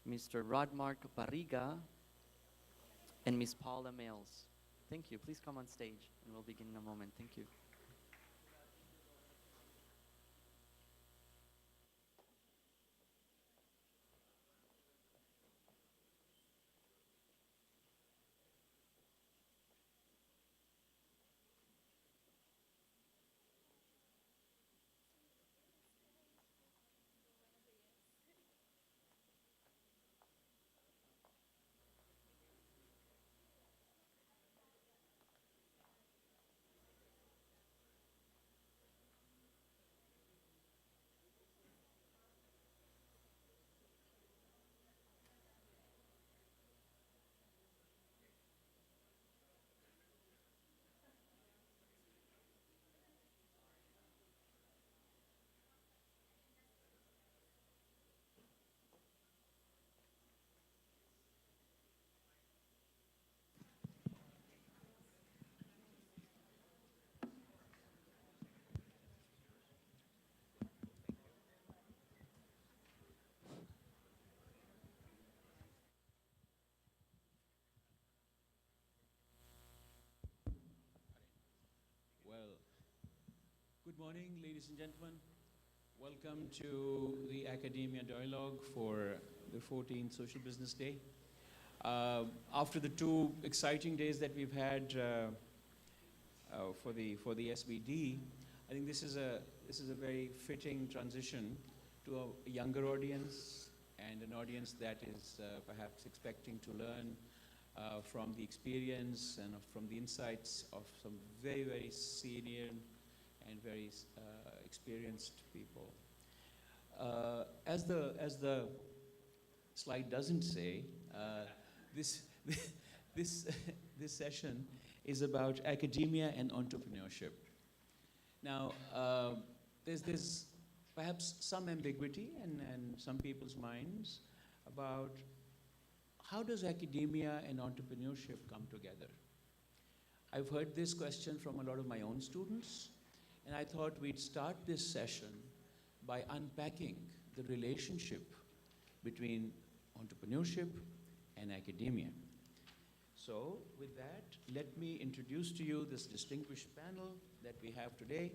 Mr. Rodmark Barriga, and Ms. Paula Mills. Thank you. Please come on stage, and we'll begin in a moment. Thank you. Well, good morning, ladies and gentlemen. Welcome to the Academia Dialogue for the 14th Social Business Day. After the two exciting days that we've had for the SBD, I think this is a very fitting transition to a younger audience and an audience that is perhaps expecting to learn from the experience and from the insights of some very, very senior and very experienced people. As the slide doesn't say, this this this session is about academia and entrepreneurship. Now, there's perhaps some ambiguity in some people's minds about how does academia and entrepreneurship come together? I've heard this question from a lot of my own students, and I thought we'd start this session by unpacking the relationship between entrepreneurship and academia. So, with that, let me introduce to you this distinguished panel that we have today.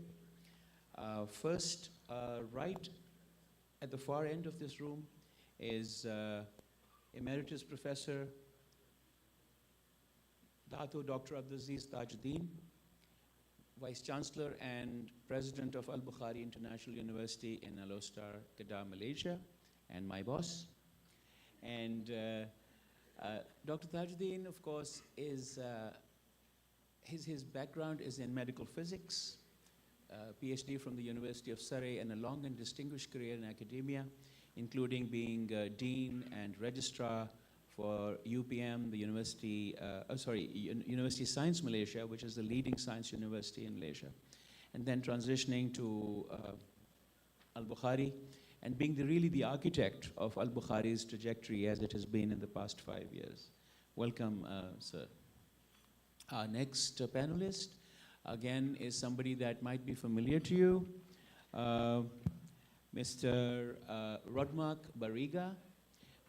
First, right at the far end of this room is Emeritus Professor Dr. Abdulaziz Tajuddin, Vice Chancellor and President of Al-Bukhari International University in Alostar, Kedah, Malaysia, and my boss. And Dr. Tajuddin, of course, is his background is in medical physics, PhD from the University of Surrey, and a long and distinguished career in academia, including being Dean and Registrar for UPM, the University Science Malaysia, which is the leading science university in Malaysia, and then transitioning to Al-Bukhari and being really the architect of Al-Bukhari's trajectory as it has been in the past 5 years. Welcome, sir. Our next panelist, again, is somebody that might be familiar to you. Mr. Rodmark Barriga,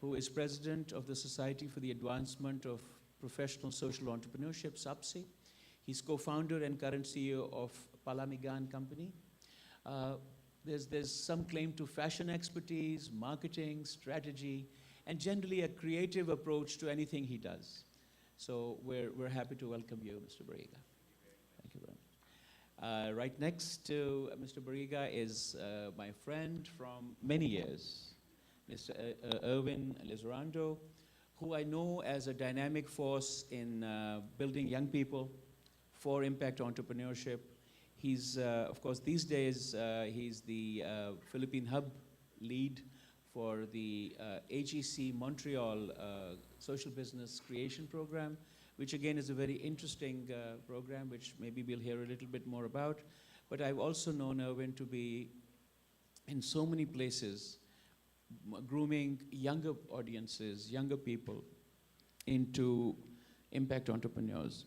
who is president of the Society for the Advancement of Professional Social Entrepreneurship, SAPSE. He's co-founder and current CEO of Palamigan Company. There's some claim to fashion expertise, marketing, strategy, and generally a creative approach to anything he does. So we're happy to welcome you, Mr. Barriga. Thank you very much. Right next to Mr. Barriga is my friend from many years, Mr. Erwin Lizarando, who I know as a dynamic force in building young people for impact entrepreneurship. He's, of course, these days, he's the Philippine Hub lead for the AGC Montreal Social Business Creation Program, which again is a very interesting program, which maybe we'll hear a little bit more about. But I've also known Erwin to be in so many places, grooming younger audiences, younger people into impact entrepreneurs.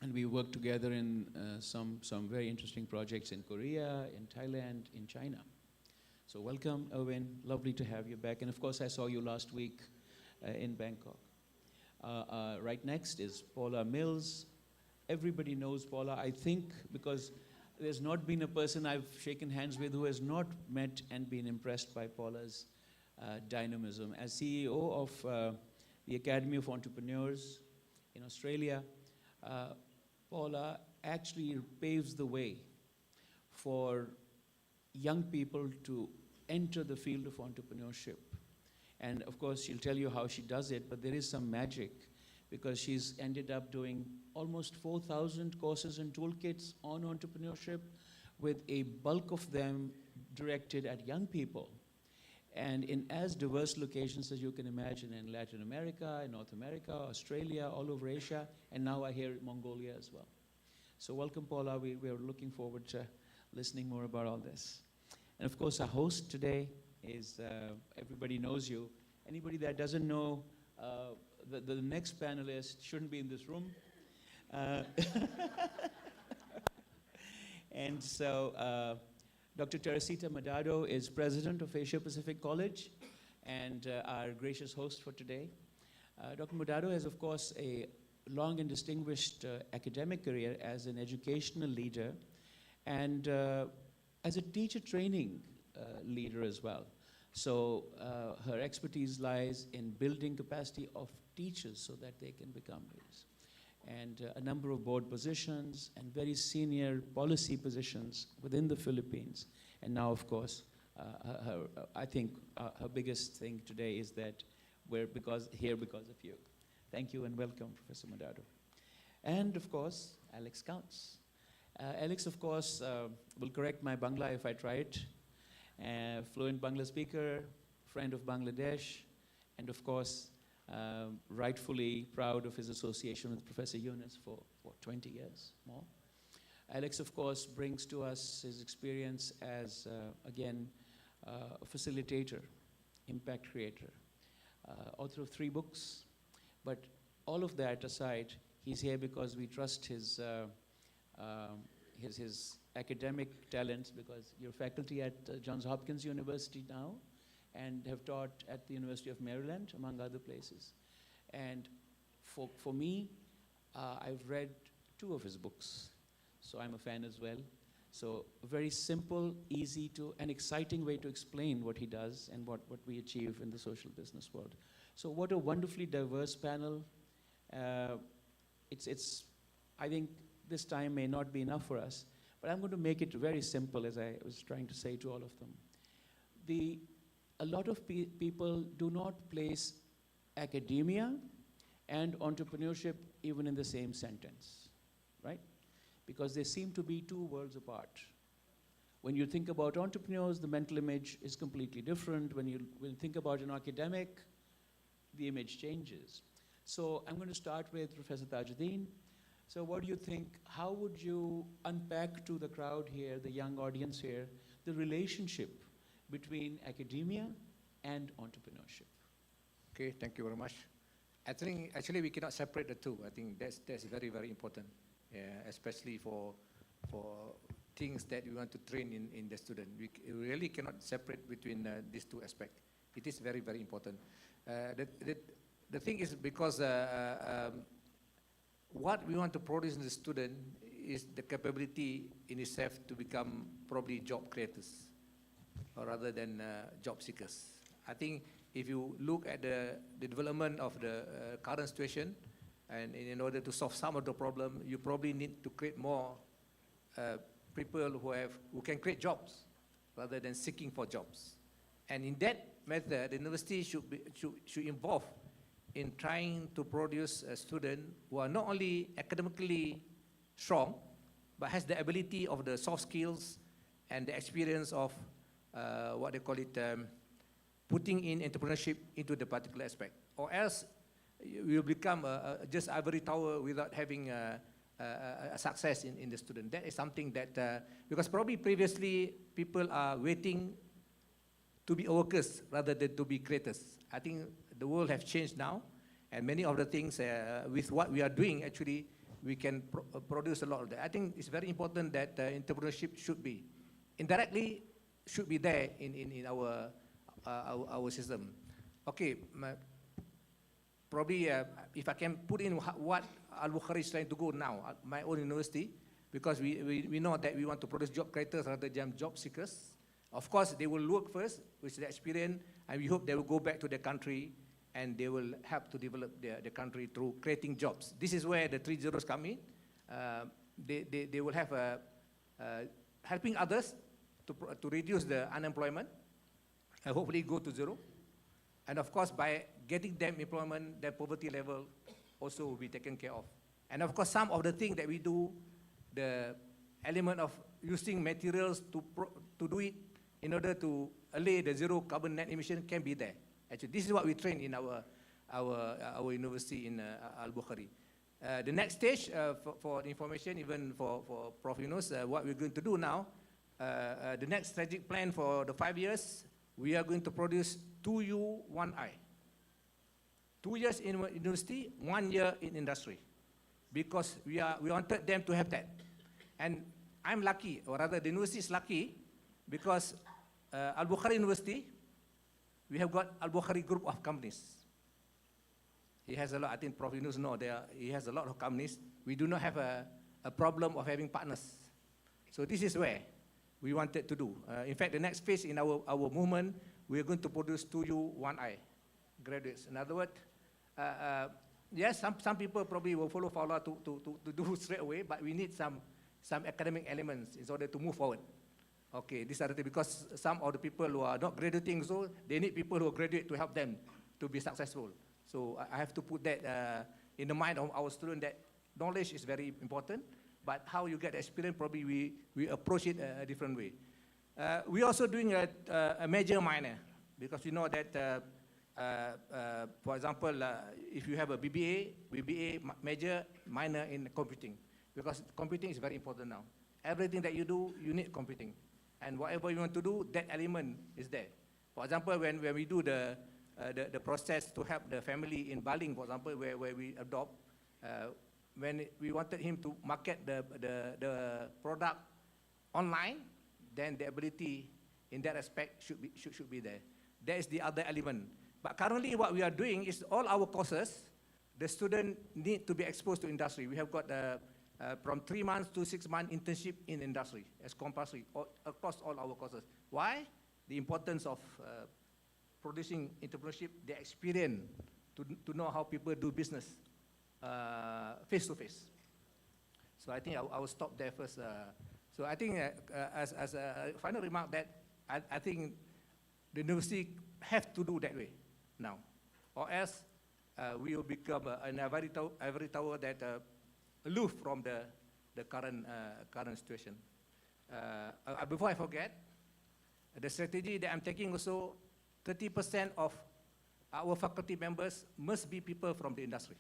And we work together in some very interesting projects in Korea, in Thailand, in China. So welcome, Owen. Lovely to have you back. And of course, I saw you last week in Bangkok. Right next is Paula Mills. Everybody knows Paula, I think, because there's not been a person I've shaken hands with who has not met and been impressed by Paula's dynamism. As CEO of the Academy of Entrepreneurs in Australia, Paula actually paves the way for young people to enter the field of entrepreneurship. And of course, she'll tell you how she does it, but there is some magic because she's ended up doing almost 4,000 courses and toolkits on entrepreneurship, with a bulk of them directed at young people. And in as diverse locations as you can imagine, in Latin America, in North America, Australia, all over Asia, and now I hear Mongolia as well. So welcome, Paula. We are looking forward to listening more about all this. And of course, our host today is, everybody knows you. Anybody that doesn't know, the next panelist shouldn't be in this room. And so, Dr. Teresita Madado is president of Asia Pacific College and our gracious host for today. Dr. Madado has, of course, a long and distinguished academic career as an educational leader and as a teacher training leader as well. So her expertise lies in building capacity of teachers so that they can become leaders. And a number of board positions and very senior policy positions within the Philippines. And now, of course, I think her biggest thing today is that we're here because of you. Thank you and welcome, Professor Madado. And of course, Alex Counts. Alex, of course, will correct my Bangla if I try it. Fluent Bangla speaker, friend of Bangladesh, and of course, rightfully proud of his association with Professor Yunus for 20 years more. Alex, of course, brings to us his experience as, again, a facilitator, impact creator, author of 3 books. But all of that aside, he's here because we trust his academic talents, because you're faculty at Johns Hopkins University now and have taught at the University of Maryland, among other places. And for me, I've read 2 of his books, so I'm a fan as well. So a very simple, easy to, and exciting way to explain what he does and what we achieve in the social business world. So what a wonderfully diverse panel. I think this time may not be enough for us, but I'm going to make it very simple, as I was trying to say to all of them. A lot of people do not place academia and entrepreneurship even in the same sentence, right? Because they seem to be 2 worlds apart. When you think about entrepreneurs, the mental image is completely different. When you think about an academic, the image changes. So I'm going to start with Professor Tajuddin. So what do you think, how would you unpack to the crowd here, the young audience here, the relationship between academia and entrepreneurship? Okay, thank you very much. I think actually we cannot separate the 2. I think that's very, very important, especially for things that we want to train in the student. We really cannot separate between these 2 aspects. It is very, very important. The thing is because what we want to produce in the student is the capability in itself to become probably job creators rather than job seekers. I think if you look at the development of the current situation, and in order to solve some of the problem, you probably need to create more people who can create jobs rather than seeking for jobs. And in that method, the university should involve in trying to produce a student who are not only academically strong, but has the ability of the soft skills and the experience of what they call it, putting in entrepreneurship into the particular aspect. Or else you will become just ivory tower without having a success in the student. That is something that, because probably previously people are waiting to be workers rather than to be creators. I think the world has changed now, and many of the things with what we are doing, actually, we can produce a lot of that. I think it's very important that entrepreneurship should be. Indirectly, should be there in our system. Okay, probably if I can put in what Al-Bukhari is trying to go now, my own university, because we know that we want to produce job creators rather than job seekers. Of course, they will work first with the experience, and we hope they will go back to their country and they will help to develop the country through creating jobs. This is where the 3 zeros come in. They will have helping others to reduce the unemployment, and hopefully go to zero. And of course, by getting them employment, their poverty level also will be taken care of. And of course, some of the things that we do, the element of using materials to do it in order to allay the zero carbon net emission can be there. Actually, this is what we train in our university in Al-Bukhari. The next stage for information, even for Prof. Yunus, what we're going to do now, the next strategic plan for the 5 years, we are going to produce 2U, 1I. 2 years in university, 1 year in industry. Because we wanted them to have that. And I'm lucky, or rather the university is lucky, because Al-Bukhari University, we have got Al-Bukhari group of companies. He has a lot, I think Prof. Yunus knows, he has a lot of companies. We do not have a problem of having partners. So this is where we wanted to do. In fact, the next phase in our movement, we are going to produce 2U, 1I graduates. In other words, yes, some people probably will follow Fowler to do straight away, but we need some academic elements in order to move forward. Okay, these are the things, because some of the people who are not graduating, so they need people who graduate to help them to be successful. So I have to put that in the mind of our student, that knowledge is very important, but how you get the experience, probably we approach it a different way. We're also doing a major minor, because we know that, for example, if you have a BBA major, minor in computing, because computing is very important now. Everything that you do, you need computing. And whatever you want to do, that element is there. For example, when we do the process to help the family in Baling, for example, where we adopt, when we wanted him to market the product online, then the ability in that aspect should be there. That is the other element. But currently what we are doing is all our courses, the student need to be exposed to industry. We have got from 3 months to 6 month internship in industry as compulsory across all our courses. Why? The importance of producing entrepreneurship, the experience to know how people do business face to face. So I think I will stop there first. So I think as a final remark, that I think the university have to do that way now, or else we will become an ivory tower that aloof from the current situation. Before I forget, the strategy that I'm taking also, 30% of our faculty members must be people from the industry.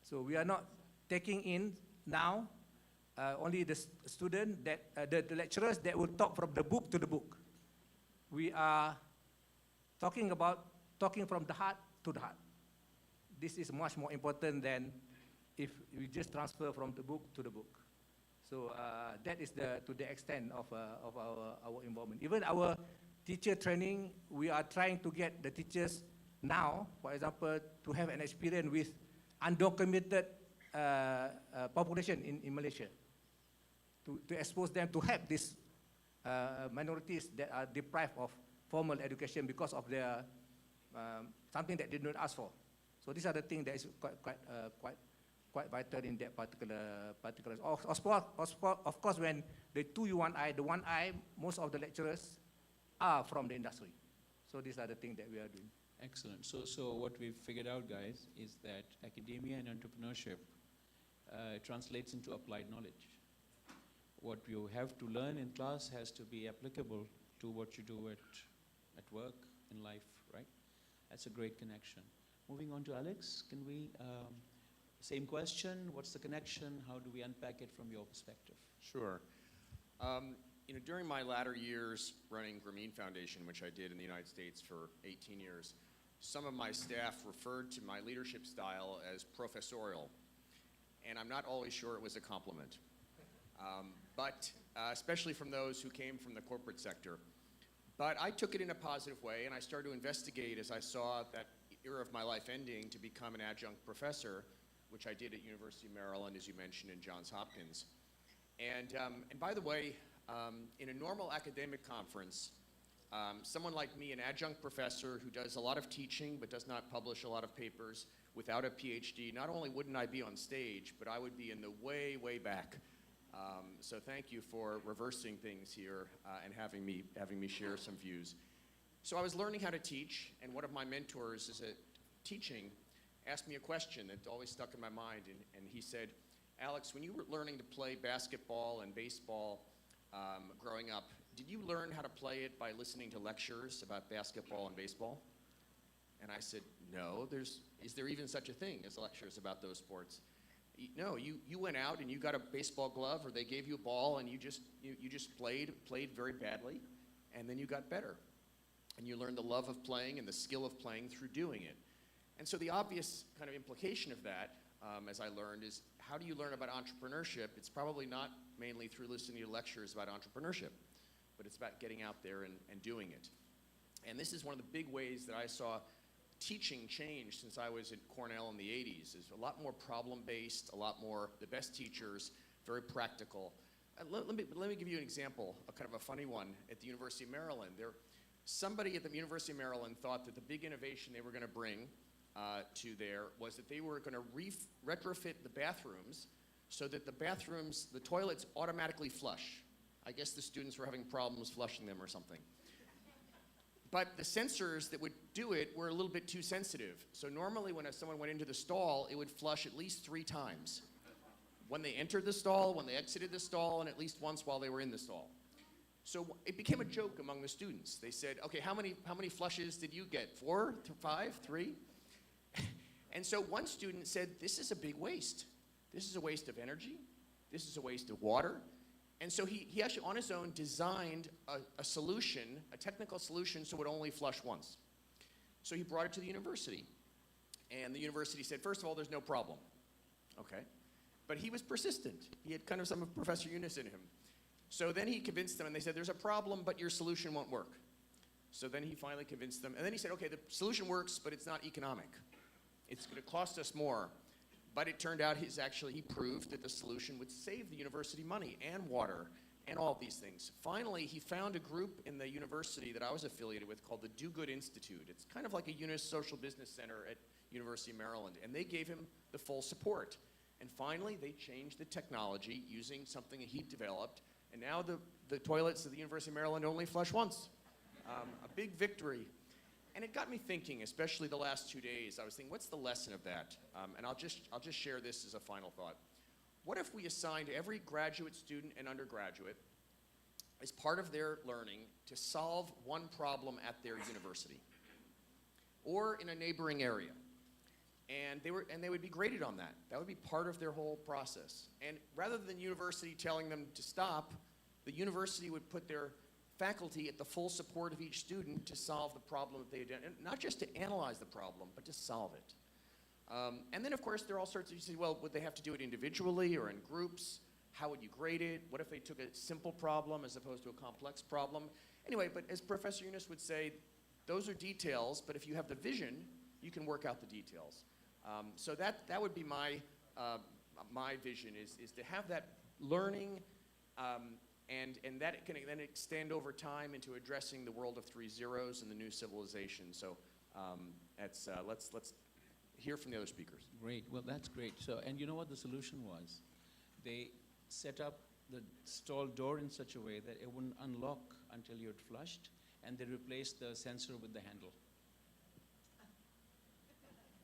So we are not taking in now only the student that the lecturers that will talk from the book to the book. We are talking from the heart to the heart. This is much more important than if we just transfer from the book to the book. So that is to the extent of our involvement. Even our teacher training, we are trying to get the teachers now, for example, to have an experience with undocumented population in Malaysia, to expose them to help these minorities that are deprived of formal education because of their something that they did not ask for. So these are the things that is quite vital in that particular. Of course, when the 2U1I, the 1I, most of the lecturers are from the industry. So these are the things that we are doing. Excellent. So what we've figured out, guys, is that academia and entrepreneurship translates into applied knowledge. What you have to learn in class has to be applicable to what you do at work, in life, right? That's a great connection. Moving on to Alex, can we, same question, what's the connection? How do we unpack it from your perspective? Sure. During my latter years running Grameen Foundation, which I did in the United States for 18 years, some of my staff referred to my leadership style as professorial, and I'm not always sure it was a compliment. but especially from those who came from the corporate sector. But I took it in a positive way, and I started to investigate as I saw that era of my life ending to become an adjunct professor, which I did at University of Maryland, as you mentioned, and Johns Hopkins. And by the way, in a normal academic conference, someone like me, an adjunct professor who does a lot of teaching but does not publish a lot of papers without a PhD, not only wouldn't I be on stage, but I would be in the way, way back. So thank you for reversing things here and having me share some views. So I was learning how to teach, and one of my mentors is teaching asked me a question that always stuck in my mind, and he said, Alex, when you were learning to play basketball and baseball growing up, did you learn how to play it by listening to lectures about basketball and baseball? And I said, no, is there even such a thing as lectures about those sports? No, you went out and you got a baseball glove, or they gave you a ball, and you just played very badly, and then you got better. And you learned the love of playing and the skill of playing through doing it. And so the obvious kind of implication of that, as I learned, is how do you learn about entrepreneurship? It's probably not mainly through listening to lectures about entrepreneurship, but it's about getting out there and doing it. And this is one of the big ways that I saw teaching change since I was at Cornell in the 80s. Is a lot more problem-based, a lot more the best teachers, very practical. Let me give you an example, a kind of a funny one. At the University of Maryland, somebody at the University of Maryland thought that the big innovation they were going to bring to there was that they were going to retrofit the bathrooms so that the toilets automatically flush. I guess the students were having problems flushing them or something. But the sensors that would do it were a little bit too sensitive. So normally when someone went into the stall, it would flush at least 3 times. When they entered the stall, when they exited the stall, and at least once while they were in the stall. So it became a joke among the students. They said, okay, how many flushes did you get? 4, 5, 3? And so one student said, this is a big waste. This is a waste of energy. This is a waste of water. And so he actually, on his own, designed a solution, a technical solution, so it would only flush once. So he brought it to the university. And the university said, first of all, there's no problem. Okay. But he was persistent. He had kind of some of Professor Yunus in him. So then he convinced them, and they said, there's a problem, but your solution won't work. So then he finally convinced them. And then he said, okay, the solution works, but it's not economic. It's going to cost us more. But it turned out he proved that the solution would save the university money and water and all of these things. Finally, he found a group in the university that I was affiliated with called the Do Good Institute. It's kind of like a Yunus Social Business Center at University of Maryland. And they gave him the full support. And finally, they changed the technology using something that he developed. And now the toilets at the University of Maryland only flush once. A big victory. And it got me thinking, especially the last 2 days. I was thinking, what's the lesson of that? And I'll just share this as a final thought. What if we assigned every graduate student and undergraduate as part of their learning to solve one problem at their university or in a neighboring area? And they would be graded on that. That would be part of their whole process. And rather than the university telling them to stop, the university would put their faculty at the full support of each student to solve the problem that they identified, not just to analyze the problem, but to solve it. And then, of course, there are all sorts of, you say, well, would they have to do it individually or in groups? How would you grade it? What if they took a simple problem as opposed to a complex problem? Anyway, but as Professor Yunus would say, those are details, but if you have the vision, you can work out the details. So that would be my vision, is to have that learning, and that it can then extend over time into addressing the world of 3 zeros and the new civilization. So let's hear from the other speakers. Great. Well, that's great. So, and you know what the solution was? They set up the stall door in such a way that it wouldn't unlock until you had flushed, and they replaced the sensor with the handle.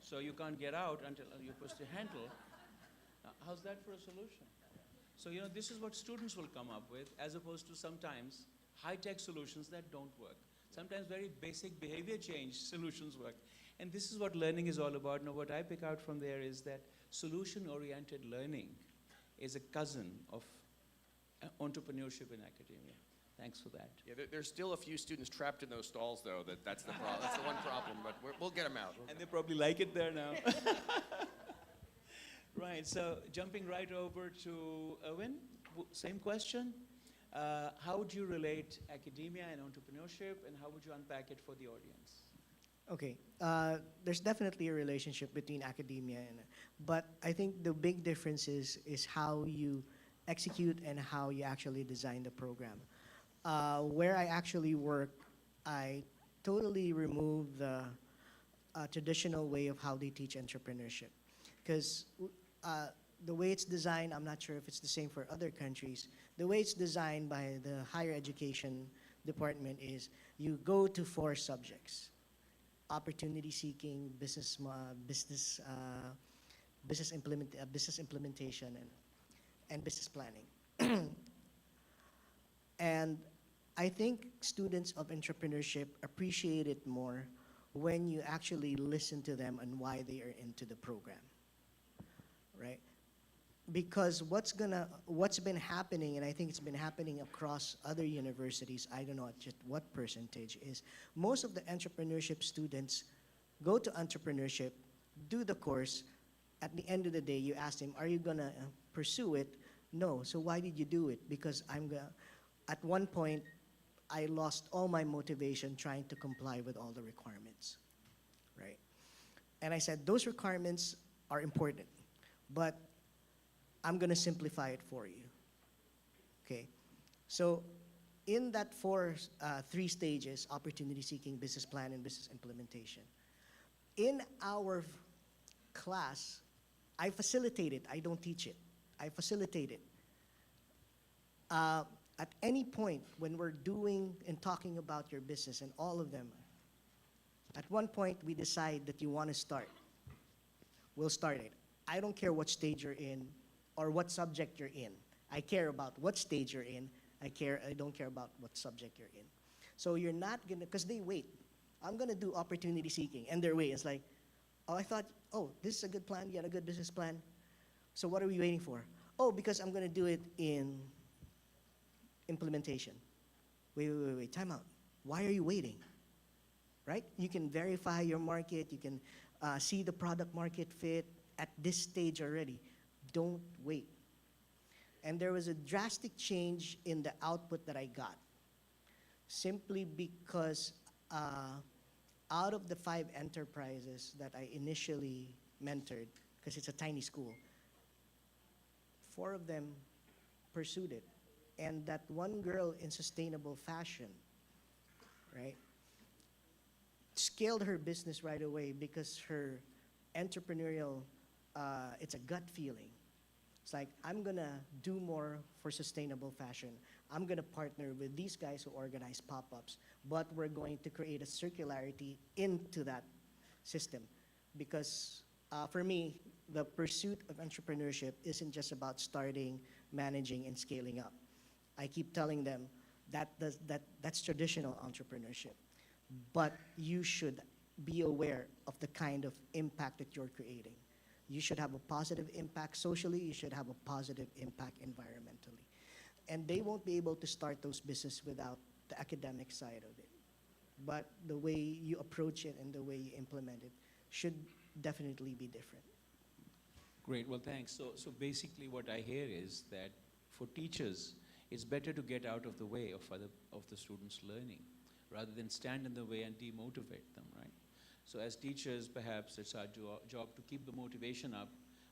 So you can't get out until you push the handle. Now, how's that for a solution? So, you know, this is what students will come up with, as opposed to sometimes high-tech solutions that don't work. Sometimes very basic behavior change solutions work. And this is what learning is all about. Now, what I pick out from there is that solution-oriented learning is a cousin of entrepreneurship in academia. Thanks for that. Yeah, there's still a few students trapped in those stalls, though. That's the problem. That's the one problem, but we'll get them out. And they probably like it there now. Right, so jumping right over to Owen. Same question. How would you relate academia and entrepreneurship, and how would you unpack it for the audience? Okay, there's definitely a relationship between academia and, but I think the big difference is how you execute and how you actually design the program. Where I actually work, I totally remove the traditional way of how they teach entrepreneurship, because the way it's designed, I'm not sure if it's the same for other countries. The way it's designed by the higher education department is you go to 4 subjects: opportunity seeking, business implementation, and business planning. And I think students of entrepreneurship appreciate it more when you actually listen to them and why they are into the program, right? Because what's been happening, and I think it's been happening across other universities, I don't know at just what percentage, is most of the entrepreneurship students go to entrepreneurship, do the course. At the end of the day, you ask them, are you gonna pursue it? No. So why did you do it? Because at one point, I lost all my motivation trying to comply with all the requirements, right? And I said, those requirements are important, but I'm gonna simplify it for you, okay? So in that 3 stages, opportunity seeking, business plan, and business implementation, in our class, I facilitate it, I don't teach it. I facilitate it. At any point when we're doing and talking about your business and all of them, at one point we decide that you want to start. We'll start it. I don't care what stage you're in or what subject you're in. I care about what stage you're in. I don't care about what subject you're in. So you're not gonna, because they wait. I'm gonna do opportunity seeking, and they're waiting. It's like, oh, I thought, oh, this is a good plan. You had a good business plan. So what are we waiting for? Oh, because I'm gonna do it in implementation. Wait, time out. Why are you waiting? Right? You can verify your market, you can see the product market fit at this stage already. Don't wait. And there was a drastic change in the output that I got, simply because out of the 5 enterprises that I initially mentored, because it's a tiny school, 4 of them pursued it. And that one girl in sustainable fashion, right, scaled her business right away because her entrepreneurial, it's a gut feeling. It's like, I'm gonna do more for sustainable fashion. I'm gonna partner with these guys who organize pop-ups, but we're going to create a circularity into that system. Because for me, the pursuit of entrepreneurship isn't just about starting, managing, and scaling up. I keep telling them that's traditional entrepreneurship. But you should be aware of the kind of impact that you're creating. You should have a positive impact socially, you should have a positive impact environmentally. And they won't be able to start those businesses without the academic side of it. But the way you approach it and the way you implement it should definitely be different. Great, well, thanks. So basically what I hear is that for teachers, it's better to get out of the way of the students' learning rather than stand in the way and demotivate them, right? So as teachers, perhaps it's our job to keep the motivation up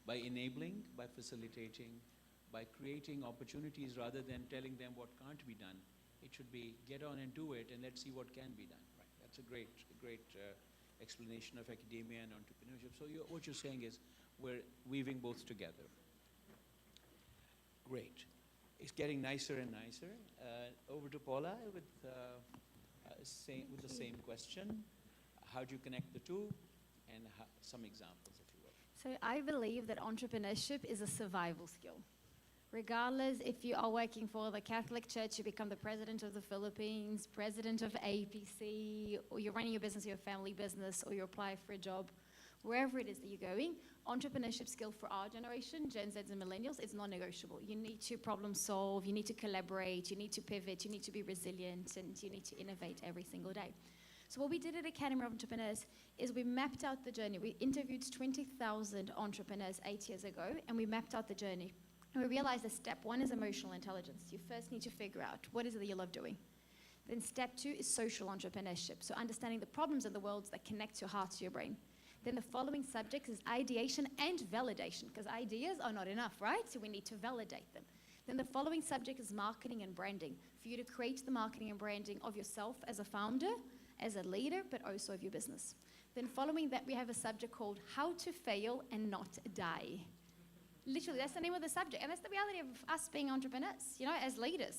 by enabling, by facilitating, by creating opportunities rather than telling them what can't be done. It should be get on and do it and let's see what can be done, right? That's a great explanation of academia and entrepreneurship. So what you're saying is we're weaving both together. Great. It's getting nicer and nicer. Over to Paula with the same question. How do you connect the two? And some examples, if you will. So I believe that entrepreneurship is a survival skill. Regardless if you are working for the Catholic Church, you become the president of the Philippines, president of APC, or you're running your business, your family business, or you apply for a job, wherever it is that you're going, entrepreneurship skill for our generation, Gen Zs and millennials, is non-negotiable. You need to problem solve, you need to collaborate, you need to pivot, you need to be resilient, and you need to innovate every single day. So what we did at Academy of Entrepreneurs is we mapped out the journey. We interviewed 20,000 entrepreneurs 8 years ago, and we mapped out the journey. And we realized that step one is emotional intelligence. You first need to figure out what is it that you love doing. Then step two is social entrepreneurship. So understanding the problems in the world that connect your heart to your brain. Then the following subject is ideation and validation, because ideas are not enough, right? So we need to validate them. Then the following subject is marketing and branding, for you to create the marketing and branding of yourself as a founder, as a leader, but also of your business. Then following that, we have a subject called how to fail and not die. Literally, that's the name of the subject. And that's the reality of us being entrepreneurs, as leaders.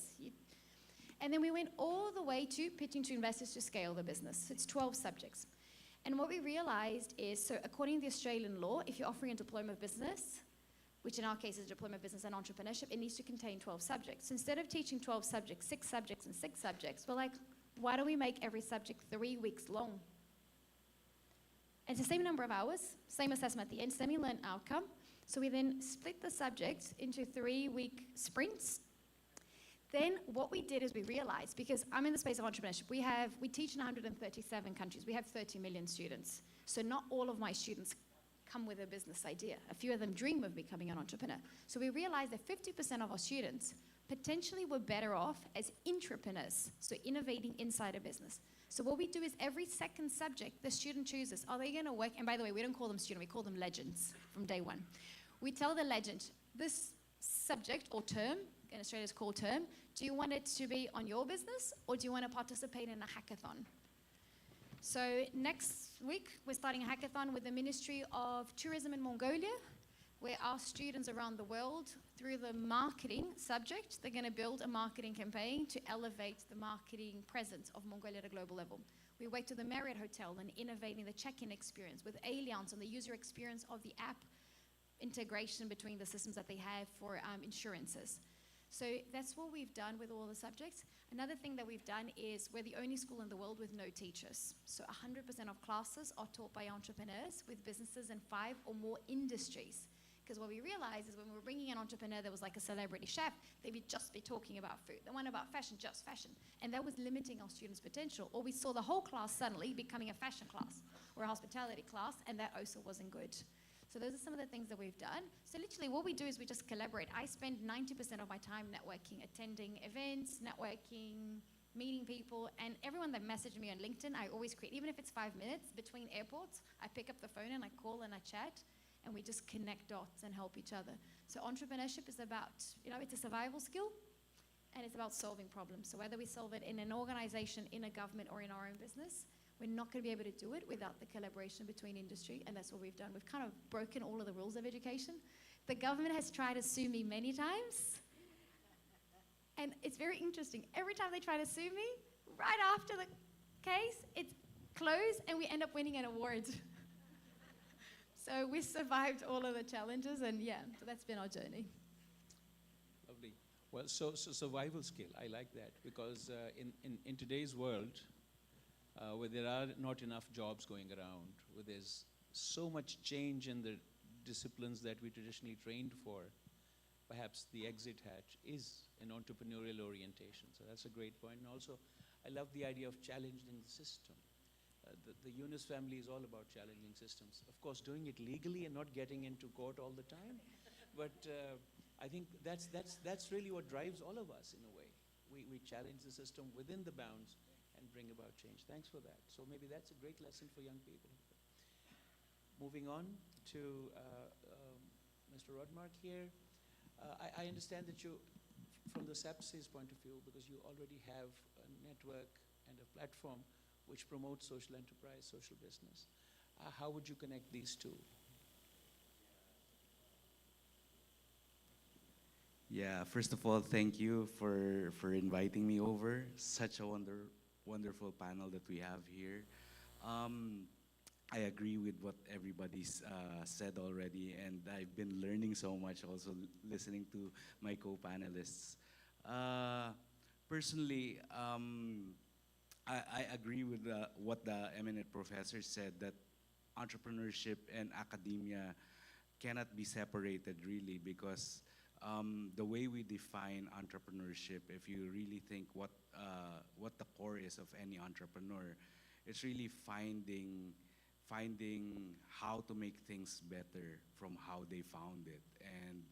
And then we went all the way to pitching to investors to scale the business. It's 12 subjects. And what we realized is, so according to the Australian law, if you're offering a diploma of business, which in our case is a diploma of business and entrepreneurship, it needs to contain 12 subjects. So instead of teaching 12 subjects, 6 subjects and 6 subjects, we're like, why don't we make every subject 3 weeks long? And it's the same number of hours, same assessment at the end, semi-learned outcome. So we then split the subjects into 3-week sprints. Then what we did is we realized, because I'm in the space of entrepreneurship, we teach in 137 countries. We have 30 million students. So not all of my students come with a business idea. A few of them dream of becoming an entrepreneur. So we realized that 50% of our students potentially were better off as intrapreneurs, so innovating inside a business. So what we do is every second subject, the student chooses, are they going to work? And by the way, we don't call them student, we call them legends from day one. We tell the legend, this subject or term, in Australia it's called term, do you want it to be on your business or do you want to participate in a hackathon? So next week, we're starting a hackathon with the Ministry of Tourism in Mongolia, where our students around the world, through the marketing subject, they're going to build a marketing campaign to elevate the marketing presence of Mongolia at a global level. We work to the Marriott Hotel and innovating the check-in experience with Allianz on the user experience of the app integration between the systems that they have for insurances. So that's what we've done with all the subjects. Another thing that we've done is we're the only school in the world with no teachers. So 100% of classes are taught by entrepreneurs with businesses in 5 or more industries. Because what we realized is when we were bringing an entrepreneur that was like a celebrity chef, they would just be talking about food. The one about fashion, just fashion. And that was limiting our students' potential. Or we saw the whole class suddenly becoming a fashion class or a hospitality class, and that also wasn't good. So those are some of the things that we've done. So literally what we do is we just collaborate. I spend 90% of my time networking, attending events, networking, meeting people, and everyone that messaged me on LinkedIn, I always create, even if it's 5 minutes between airports, I pick up the phone and I call and I chat, and we just connect dots and help each other. So entrepreneurship is about, it's a survival skill, and it's about solving problems. So whether we solve it in an organization, in a government, or in our own business, we're not going to be able to do it without the collaboration between industry, and that's what we've done. We've kind of broken all of the rules of education. The government has tried to sue me many times, and it's very interesting. Every time they try to sue me, right after the case, it's closed, and we end up winning an award. So we survived all of the challenges, and so that's been our journey. Lovely. Well, so survival skill, I like that, because in today's world, where there are not enough jobs going around, where there's so much change in the disciplines that we traditionally trained for, perhaps the exit hatch is an entrepreneurial orientation. So that's a great point. And also, I love the idea of challenging the system. The Yunus family is all about challenging systems. Of course, doing it legally and not getting into court all the time. But I think that's really what drives all of us in a way. We challenge the system within the bounds and bring about change. Thanks for that. So maybe that's a great lesson for young people. Moving on to Mr. Rodmark here. I understand that you, from the SAPSI's point of view, because you already have a network and a platform which promotes social enterprise, social business. How would you connect these two? Yeah, first of all, thank you for inviting me over. Such a wonderful panel that we have here. I agree with what everybody's said already, and I've been learning so much also listening to my co-panelists. Personally, I agree with what the eminent professor said, that entrepreneurship and academia cannot be separated really, because the way we define entrepreneurship, if you really think what the core is of any entrepreneur, it's really finding how to make things better from how they found it. And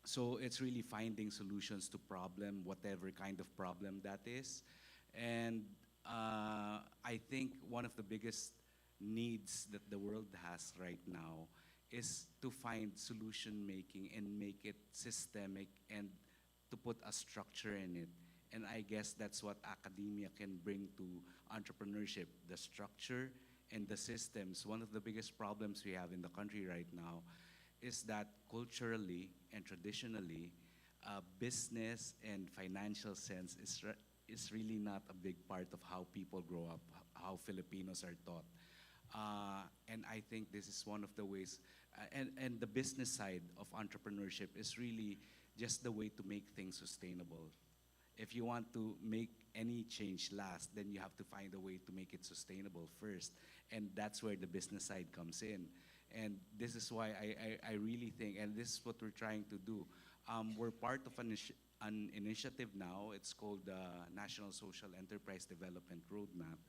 So it's really finding solutions to problem, whatever kind of problem that is. And I think one of the biggest needs that the world has right now is to find solution making and make it systemic and to put a structure in it. And I guess that's what academia can bring to entrepreneurship, the structure and the systems. One of the biggest problems we have in the country right now is that culturally and traditionally, business and financial sense is really not a big part of how people grow up, how Filipinos are taught. And I think this is one of the ways, and the business side of entrepreneurship is really just the way to make things sustainable. If you want to make any change last, then you have to find a way to make it sustainable first. And that's where the business side comes in. And this is why I really think, and this is what we're trying to do. We're part of an initiative now. It's called the National Social Enterprise Development Roadmap.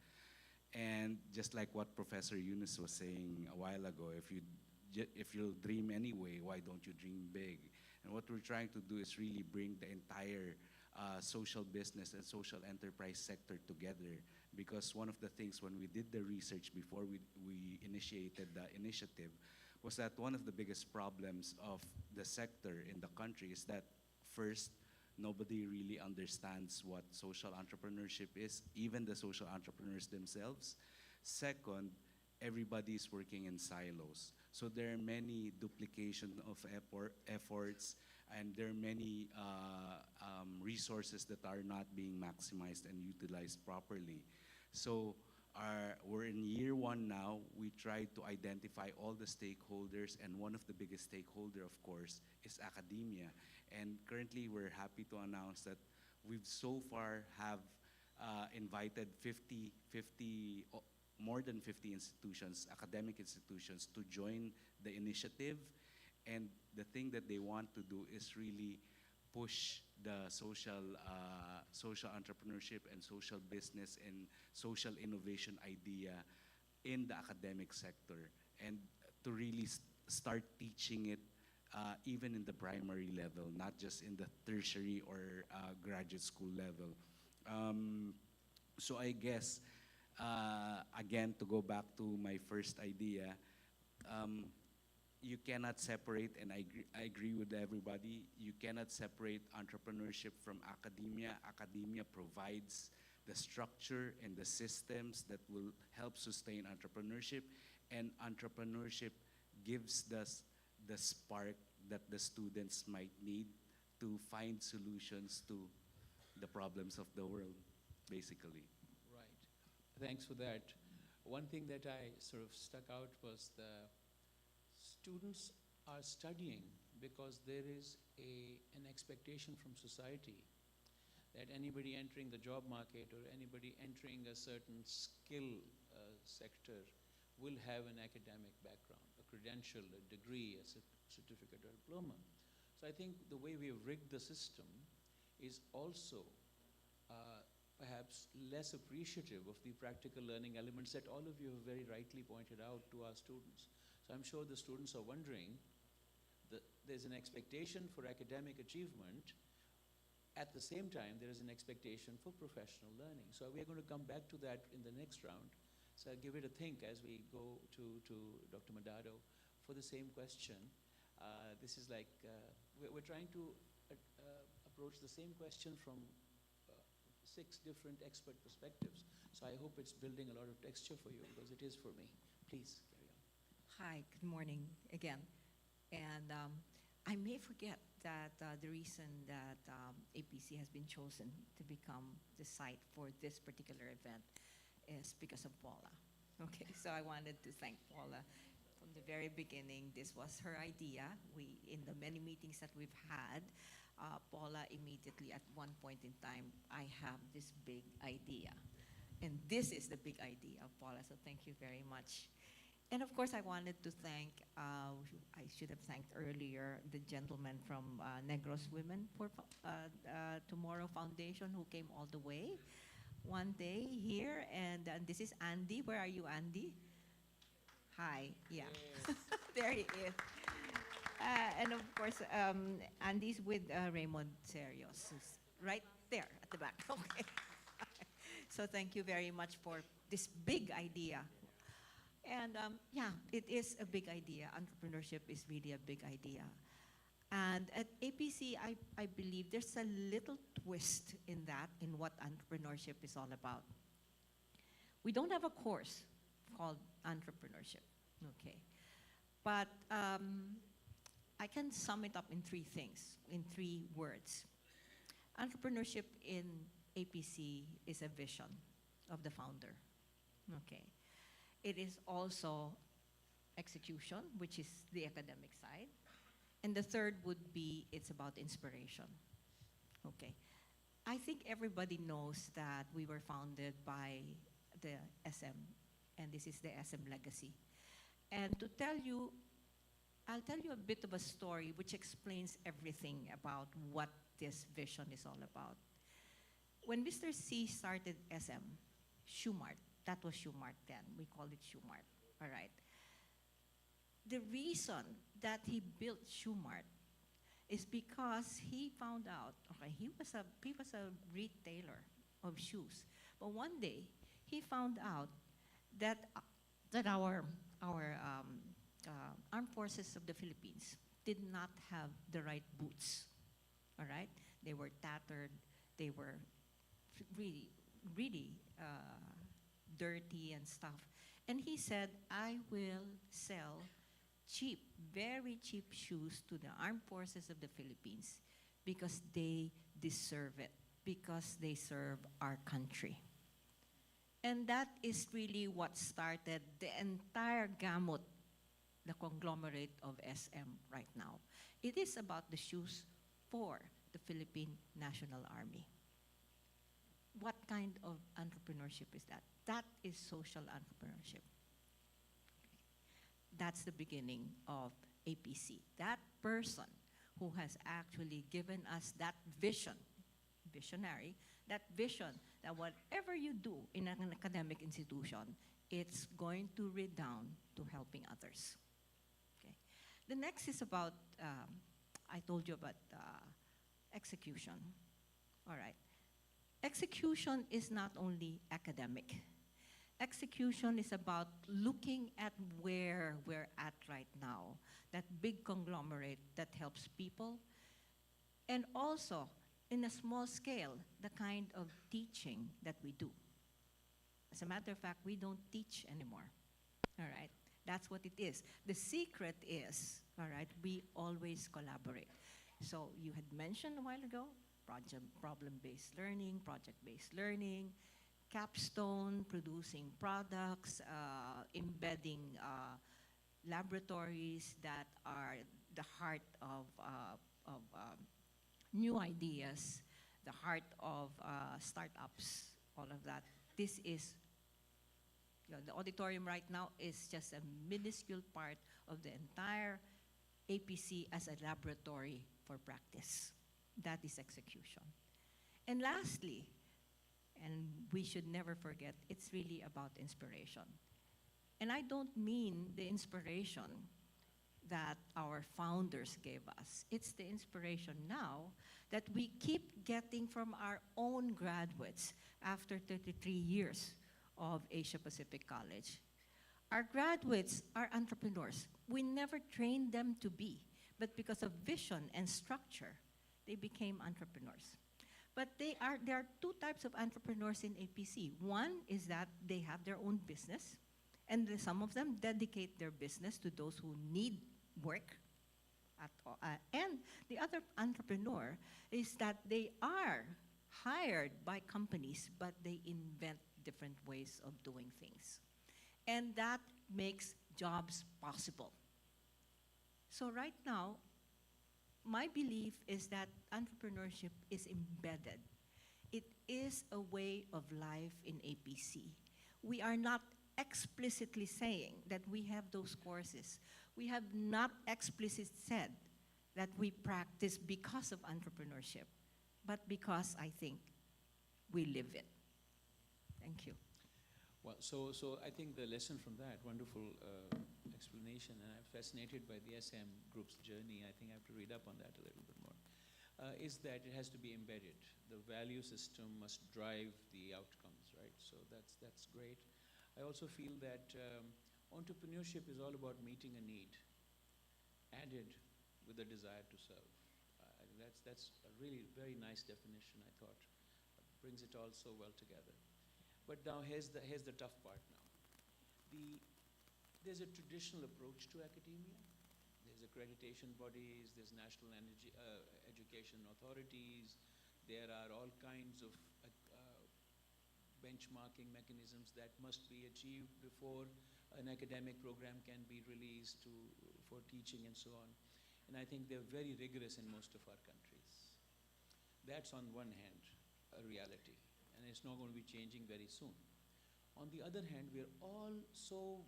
And just like what Professor Yunus was saying a while ago, if you'll dream anyway, why don't you dream big? And what we're trying to do is really bring the entire social business and social enterprise sector together. Because one of the things when we did the research before we initiated the initiative was that one of the biggest problems of the sector in the country is that first, nobody really understands what social entrepreneurship is, even the social entrepreneurs themselves. Second, everybody is working in silos. So there are many duplication of efforts, and there are many resources that are not being maximized and utilized properly. So we're in year one now. We try to identify all the stakeholders, and one of the biggest stakeholder, of course, is academia. And currently, we're happy to announce that we've so far have invited more than 50 institutions, academic institutions, to join the initiative. And the thing that they want to do is really push the social entrepreneurship and social business and social innovation idea in the academic sector, and to really start teaching it even in the primary level, not just in the tertiary or graduate school level. So I guess, again, to go back to my first idea, you cannot separate, and I agree with everybody, you cannot separate entrepreneurship from academia. Academia provides the structure and the systems that will help sustain entrepreneurship, and entrepreneurship gives the spark that the students might need to find solutions to the problems of the world, basically. Right. Thanks for that. One thing that I sort of stuck out was the students are studying because there is an expectation from society that anybody entering the job market or anybody entering a certain skill sector will have an academic background, a credential, a degree, a certificate or diploma. So I think the way we have rigged the system is also perhaps less appreciative of the practical learning elements that all of you have very rightly pointed out to our students. So I'm sure the students are wondering that there's an expectation for academic achievement. At the same time, there is an expectation for professional learning. So we are going to come back to that in the next round. So I'll give it a think as we go to Dr. Madado for the same question. This is like, we're trying to approach the same question from 6 different expert perspectives. So I hope it's building a lot of texture for you, because it is for me. Please carry on. Hi, good morning again. And I may forget that the reason that APC has been chosen to become the site for this particular event is because of Paula. Okay, so I wanted to thank Paula. From the very beginning, this was her idea. In the many meetings that we've had, Paula immediately at one point in time, I have this big idea. And this is the big idea of Paula, so thank you very much. And of course, I wanted to thank, I should have thanked earlier, the gentleman from Negros Women for Tomorrow Foundation who came all the way one day here. And this is Andy. Where are you, Andy? Hi, yeah. Yes. There he is. And of course, Andy's with Raymond Serios, who's right there at the back. Okay. So thank you very much for this big idea. And yeah, it is a big idea. Entrepreneurship is really a big idea. And at APC, I believe there's a little twist in that, in what entrepreneurship is all about. We don't have a course called entrepreneurship, okay? But I can sum it up in three things, in 3 words. Entrepreneurship in APC is a vision of the founder, okay? It is also execution, which is the academic side. And the third would be, it's about inspiration, okay? I think everybody knows that we were founded by the SM, and this is the SM legacy. And to tell you, I'll tell you a bit of a story which explains everything about what this vision is all about. When Mr. C started SM, Shoemart, that was Shoemart then, we called it Shoemart, all right? The reason that he built Shoemart is because he found out, okay, he was a retailer of shoes, but one day he found out that our armed forces of the Philippines did not have the right boots, all right? They were tattered, they were really, really dirty and stuff. And he said, I will sell cheap, very cheap shoes to the armed forces of the Philippines because they deserve it, because they serve our country. And that is really what started the entire gamut, the conglomerate of SM right now. It is about the shoes for the Philippine National Army. What kind of entrepreneurship is that? That is social entrepreneurship. That's the beginning of APC. That person who has actually given us that vision, visionary, that vision that whatever you do in an academic institution, it's going to redound to helping others. Okay. The next is about, I told you about execution. All right. Execution is not only academic. Execution is about looking at where we're at right now, that big conglomerate that helps people, and also, in a small scale, the kind of teaching that we do. As a matter of fact, we don't teach anymore, all right? That's what it is. The secret is, all right, we always collaborate. So you had mentioned a while ago, problem-based learning, project-based learning, capstone, producing products, embedding laboratories that are the heart of new ideas, the heart of startups, all of that. This is, the auditorium right now is just a minuscule part of the entire APC as a laboratory for practice. That is execution. And lastly, and we should never forget, it's really about inspiration. And I don't mean the inspiration that our founders gave us. It's the inspiration now that we keep getting from our own graduates after 33 years of Asia Pacific College. Our graduates are entrepreneurs. We never trained them to be, but because of vision and structure, they became entrepreneurs. But there are 2 types of entrepreneurs in APC. One is that they have their own business, and some of them dedicate their business to those who need work. And the other entrepreneur is that they are hired by companies, but they invent different ways of doing things. And that makes jobs possible. So right now, my belief is that entrepreneurship is embedded. It is a way of life in APC. We are not explicitly saying that we have those courses. We have not explicitly said that we practice because of entrepreneurship, but because I think we live it. Thank you. Well, so I think the lesson from that wonderful explanation, and I'm fascinated by the SM group's journey. I think I have to read up on that a little bit more. Is that it has to be embedded. The value system must drive the outcomes, right? So that's great. I also feel that entrepreneurship is all about meeting a need, added with a desire to serve. I think that's a really very nice definition, I thought. Brings it all so well together. But now here's the tough part now. There's a traditional approach to academia. There's accreditation bodies, there's national education authorities, there are all kinds of benchmarking mechanisms that must be achieved before an academic program can be released for teaching and so on. And I think they're very rigorous in most of our countries. That's on one hand a reality, and it's not going to be changing very soon. On the other hand, we're all so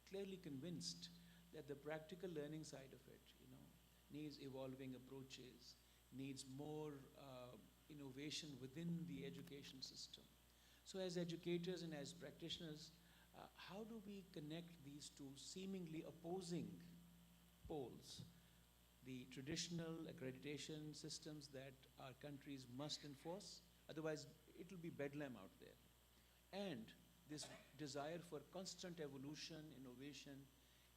clearly convinced that the practical learning side of it, needs evolving approaches, needs more innovation within the education system. So as educators and as practitioners, how do we connect these two seemingly opposing poles? The traditional accreditation systems that our countries must enforce, otherwise it will be bedlam out there. And this desire for constant evolution, innovation,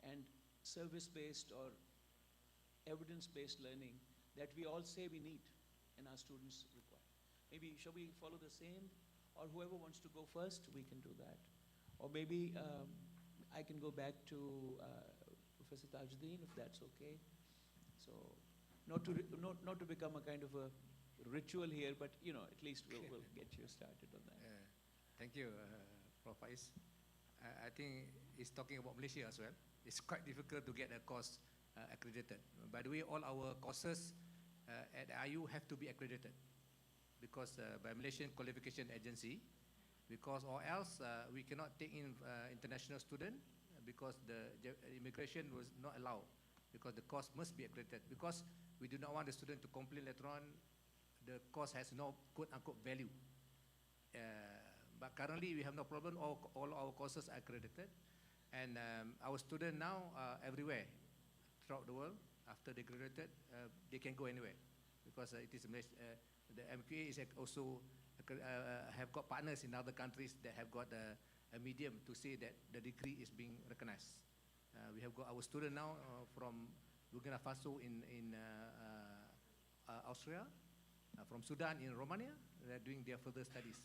and service-based or evidence-based learning that we all say we need and our students require. Maybe, shall we follow the same? Or whoever wants to go first, we can do that. Or maybe I can go back to Professor Tajuddin, if that's okay. So, not to become a kind of a ritual here, but at least we'll get you started on that. Thank you, Prof. Faiz. I think he's talking about Malaysia as well. It's quite difficult to get a course accredited. By the way, all our courses at IU have to be accredited because by Malaysian Qualification Agency, because or else we cannot take in international student because the immigration was not allowed because the course must be accredited because we do not want the student to complain later on the course has no quote-unquote value. But currently we have no problem, all our courses are accredited and our students now everywhere throughout the world, after they graduated, they can go anywhere because it is the MQA is also have got partners in other countries that have got a medium to say that the degree is being recognized. We have got our student now from Burkina Faso in Austria, from Sudan in Romania. They are doing their further studies.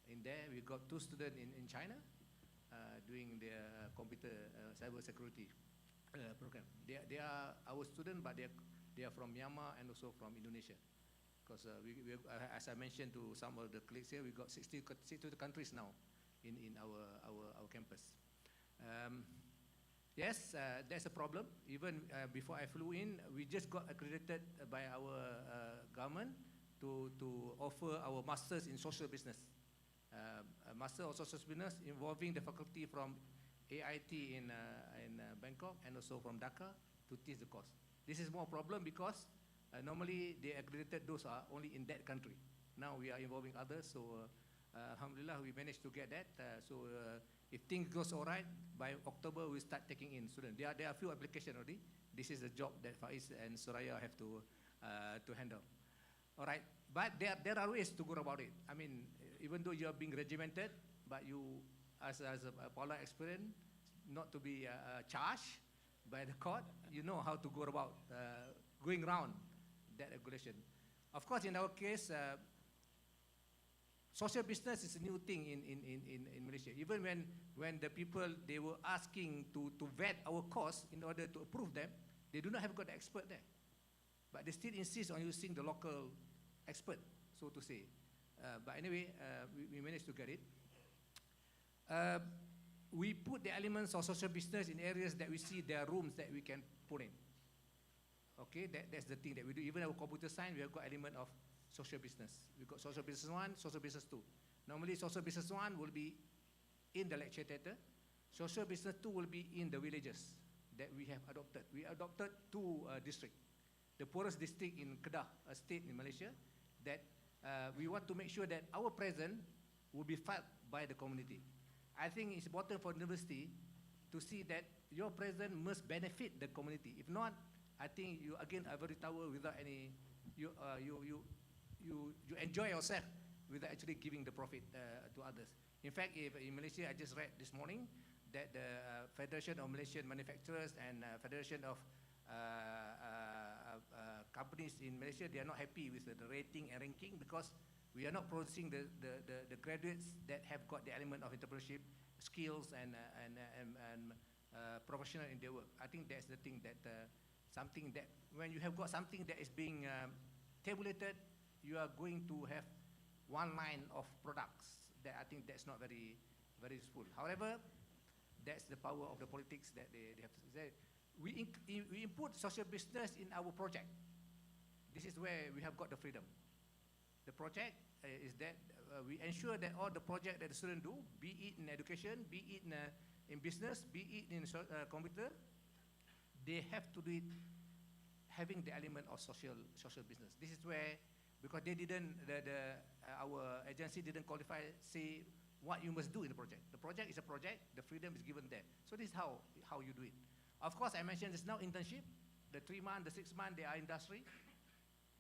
In there, we got 2 students in China doing their computer cyber security program. They are our students, but they are from Myanmar and also from Indonesia. Because as I mentioned to some of the colleagues here, we got 62 countries now in our campus. Yes, that's a problem. Even before I flew in, we just got accredited by our government to offer our masters in social business. A master of social business involving the faculty from AIT in Bangkok and also from Dhaka to teach the course. This is more problem because normally they accredited those are only in that country. Now we are involving others, so alhamdulillah we managed to get that. If things goes all right, by October we start taking in students. There are a few applications already. This is the job that Faiz and Soraya have to handle. All right, but there are ways to go about it. I mean, even though you are being regimented, but you, as a Paula experience, not to be charged by the court, you know how to go about going around that regulation. Of course, in our case, social business is a new thing in Malaysia. Even when the people, they were asking to vet our course in order to approve them, they do not have got the expert there. But they still insist on using the local expert, so to say. But anyway, we managed to get it. We put the elements of social business in areas that we see there are rooms that we can put in. Okay, that's the thing that we do. Even our computer science, we have got element of social business. We've got social business 1, social business 2. Normally, social business 1 will be in the lecture theatre. Social business 2 will be in the villages that we have adopted. We adopted 2 districts. The poorest district in Kedah, a state in Malaysia, that we want to make sure that our presence will be felt by the community. I think it's important for university to see that your presence must benefit the community. If not, I think you again ivory tower without any, you enjoy yourself without actually giving the profit to others. In fact, if in Malaysia, I just read this morning that the Federation of Malaysian Manufacturers and Federation of companies in Malaysia, they are not happy with the rating and ranking because we are not producing the graduates that have got the element of entrepreneurship skills and professional in their work. I think that's the thing that something that when you have got something that is being tabulated, you are going to have one line of products that I think that's not very, very useful. However, that's the power of the politics that they have to say. We input social business in our project. This is where we have got the freedom. The project is that we ensure that all the project that the students do, be it in education, be it in business, be it in computer, they have to do it having the element of social business. This is where, because they didn't, our agency didn't qualify, say what you must do in the project. The project is a project, the freedom is given there. So this is how you do it. Of course, I mentioned there's now internship, the 3 month, the 6 month, they are industry.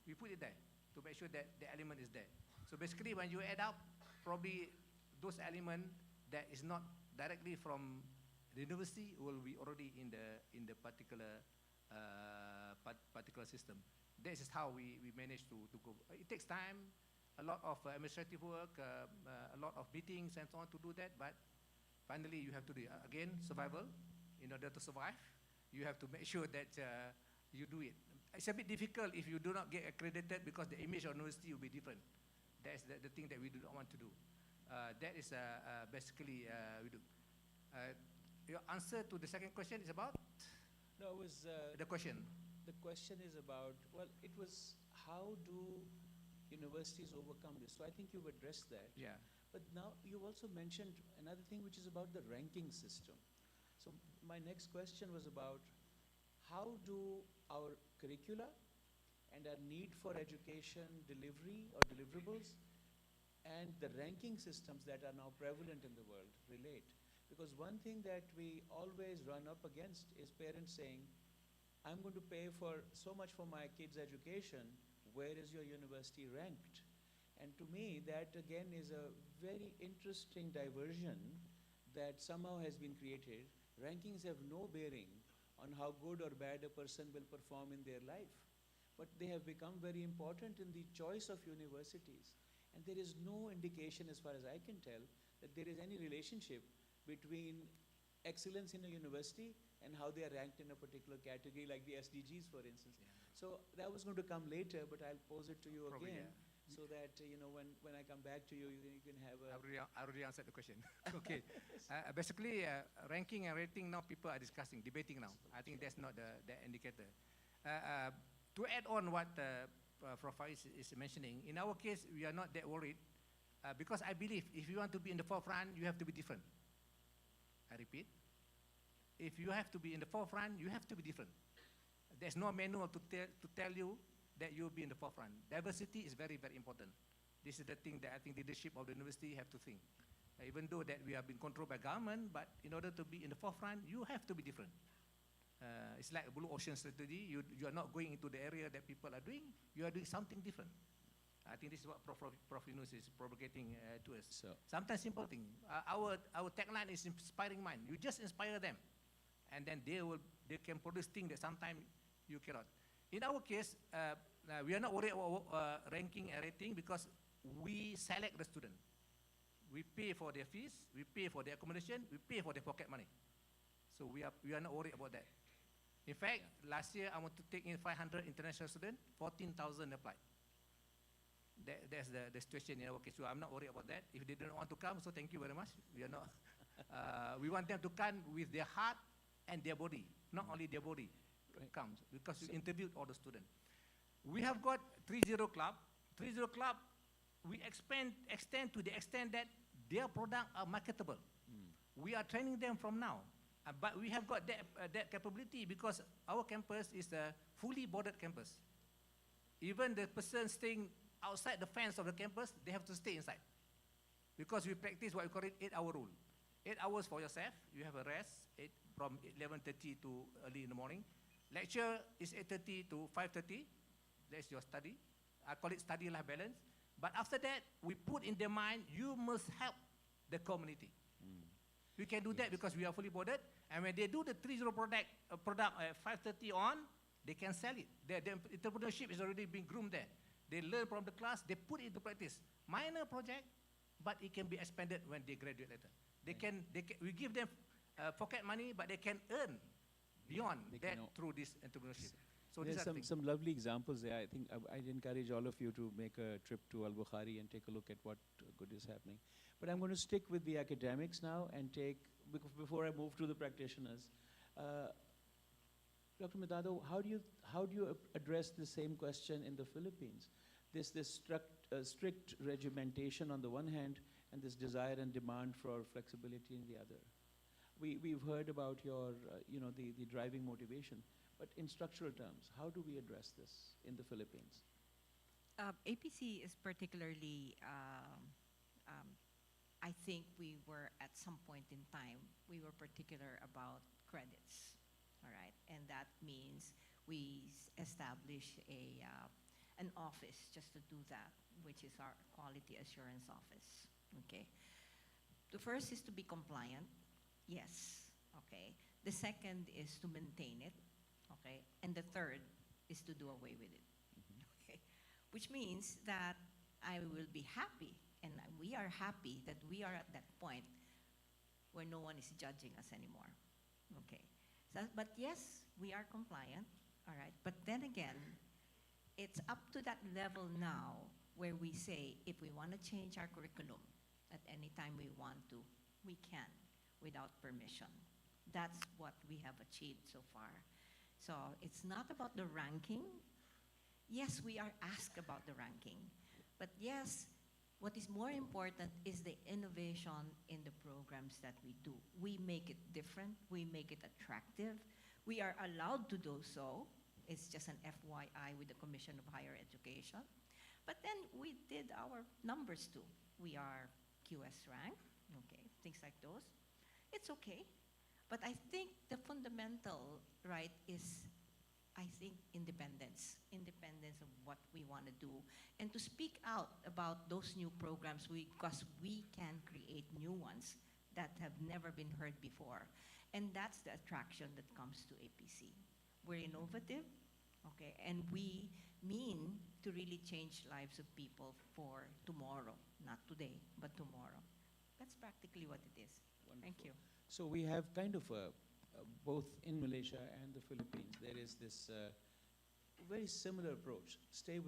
We put it there to make sure that the element is there. So basically, when you add up, probably those elements that is not directly from the university will be already in the particular system. This is how we manage to go. It takes time, a lot of administrative work, a lot of meetings and so on to do that, but finally you have to do it. Again, survival. In order to survive, you have to make sure that you do it. It's a bit difficult if you do not get accredited because the image of university will be different. That's the thing that we do not want to do. That is basically we do. Your answer to the second question is about? No, it was The question. the question is about, well, it was how do universities overcome this? So I think you've addressed that. Yeah. But now you've also mentioned another thing which is about the ranking system. So my next question was about how do our curricula and our need for education delivery or deliverables and the ranking systems that are now prevalent in the world relate? Because one thing that we always run up against is parents saying, I'm going to pay for so much for my kid's education, where is your university ranked? And to me, that again is a very interesting diversion that somehow has been created. Rankings have no bearing on how good or bad a person will perform in their life, but they have become very important in the choice of universities. And there is no indication, as far as I can tell, that there is any relationship between excellence in a university and how they are ranked in a particular category, like the SDGs, for instance. Yeah. So that was going to come later, but I'll pose it to you Probably, again, yeah. so that when I come back to you, you can have a. I already answered the question. Okay. Basically, ranking and rating now people are discussing, debating now. I think that's not the indicator. To add on what Prof. Faiz is mentioning, in our case, we are not that worried because I believe if you want to be in the forefront, you have to be different. I repeat, if you have to be in the forefront, you have to be different. There's no manual to tell you that you'll be in the forefront. Diversity is very, very important. This is the thing that I think leadership of the university have to think. Even though that we have been controlled by government, but in order to be in the forefront, you have to be different. It's like a blue ocean strategy. You are not going into the area that people are doing. You are doing something different. I think this is what Prof. Yunus is propagating to us. So, Sometimes simple thing. Our tagline is inspiring mind. You just inspire them, and then they can produce things that sometimes you cannot. In our case, we are not worried about ranking and rating because we select the student. We pay for their fees, we pay for their accommodation, we pay for their pocket money. So we are not worried about that. In fact, last year I want to take in 500 international students, 14,000 applied. That's the situation in our case. So I'm not worried about that. If they don't want to come, so thank you very much. We are not. We want them to come with their heart and their body, not only their body comes, because we interviewed all the students. We have got 3-0 club. 3-0 club, we extend to the extent that their products are marketable. We are training them from now. But we have got that capability because our campus is a fully boarded campus. Even the person staying outside the fence of the campus, they have to stay inside. Because we practice what we call it 8-hour rule. 8 hours for yourself. You have a rest from 11:30 to early in the morning. Lecture is 8:30 to 5:30. That's your study. I call it study-life balance. But after that, we put in their mind, you must help the community. We can do that because we are fully boarded. And when they do the 3.0 product at 5:30 on, they can sell it. The entrepreneurship is already being groomed there. They learn from the class, they put it into practice. Minor project, but it can be expanded when they graduate later. We give them pocket money, but they can earn beyond that through this entrepreneurship. So There's these are things. some lovely examples there. I think I'd encourage all of you to make a trip to Al-Bukhari and take a look at what good is happening. But I'm going to stick with the academics now and before I move to the practitioners. Dr. Medado, how do you address the same question in the Philippines? This strict regimentation on the one hand, and this desire and demand for flexibility in the other. We've heard about your, the driving motivation, but in structural terms, how do we address this in the Philippines? APC is particularly, I think we were at some point in time, we were particular about credits, all right? And that means we establish an office just to do that, which is our quality assurance office, okay? The first is to be compliant, yes, okay? The second is to maintain it, okay? And the third is to do away with it, okay? Which means that I will be happy, and we are happy that we are at that point where no one is judging us anymore, okay? So, but yes, we are compliant, all right? But then again, it's up to that level now where we say if we want to change our curriculum at any time we want to, we can without permission. That's what we have achieved so far. So it's not about the ranking. Yes, we are asked about the ranking. But yes, what is more important is the innovation in the programs that we do. We make it different. We make it attractive. We are allowed to do so. It's just an FYI with the Commission of Higher Education. But then we did our numbers too. We are QS rank, okay, things like those. It's okay. But I think the fundamental, right, is, I think, independence. Independence of what we want to do. And to speak out about those new programs because we can create new ones that have never been heard before. And that's the attraction that comes to APC. We're innovative, okay, and we mean to really change lives of people for tomorrow, not today, but tomorrow. That's practically what it is. Wonderful. Thank you. So we have kind of both in Malaysia and the Philippines, there is this very similar approach. Stay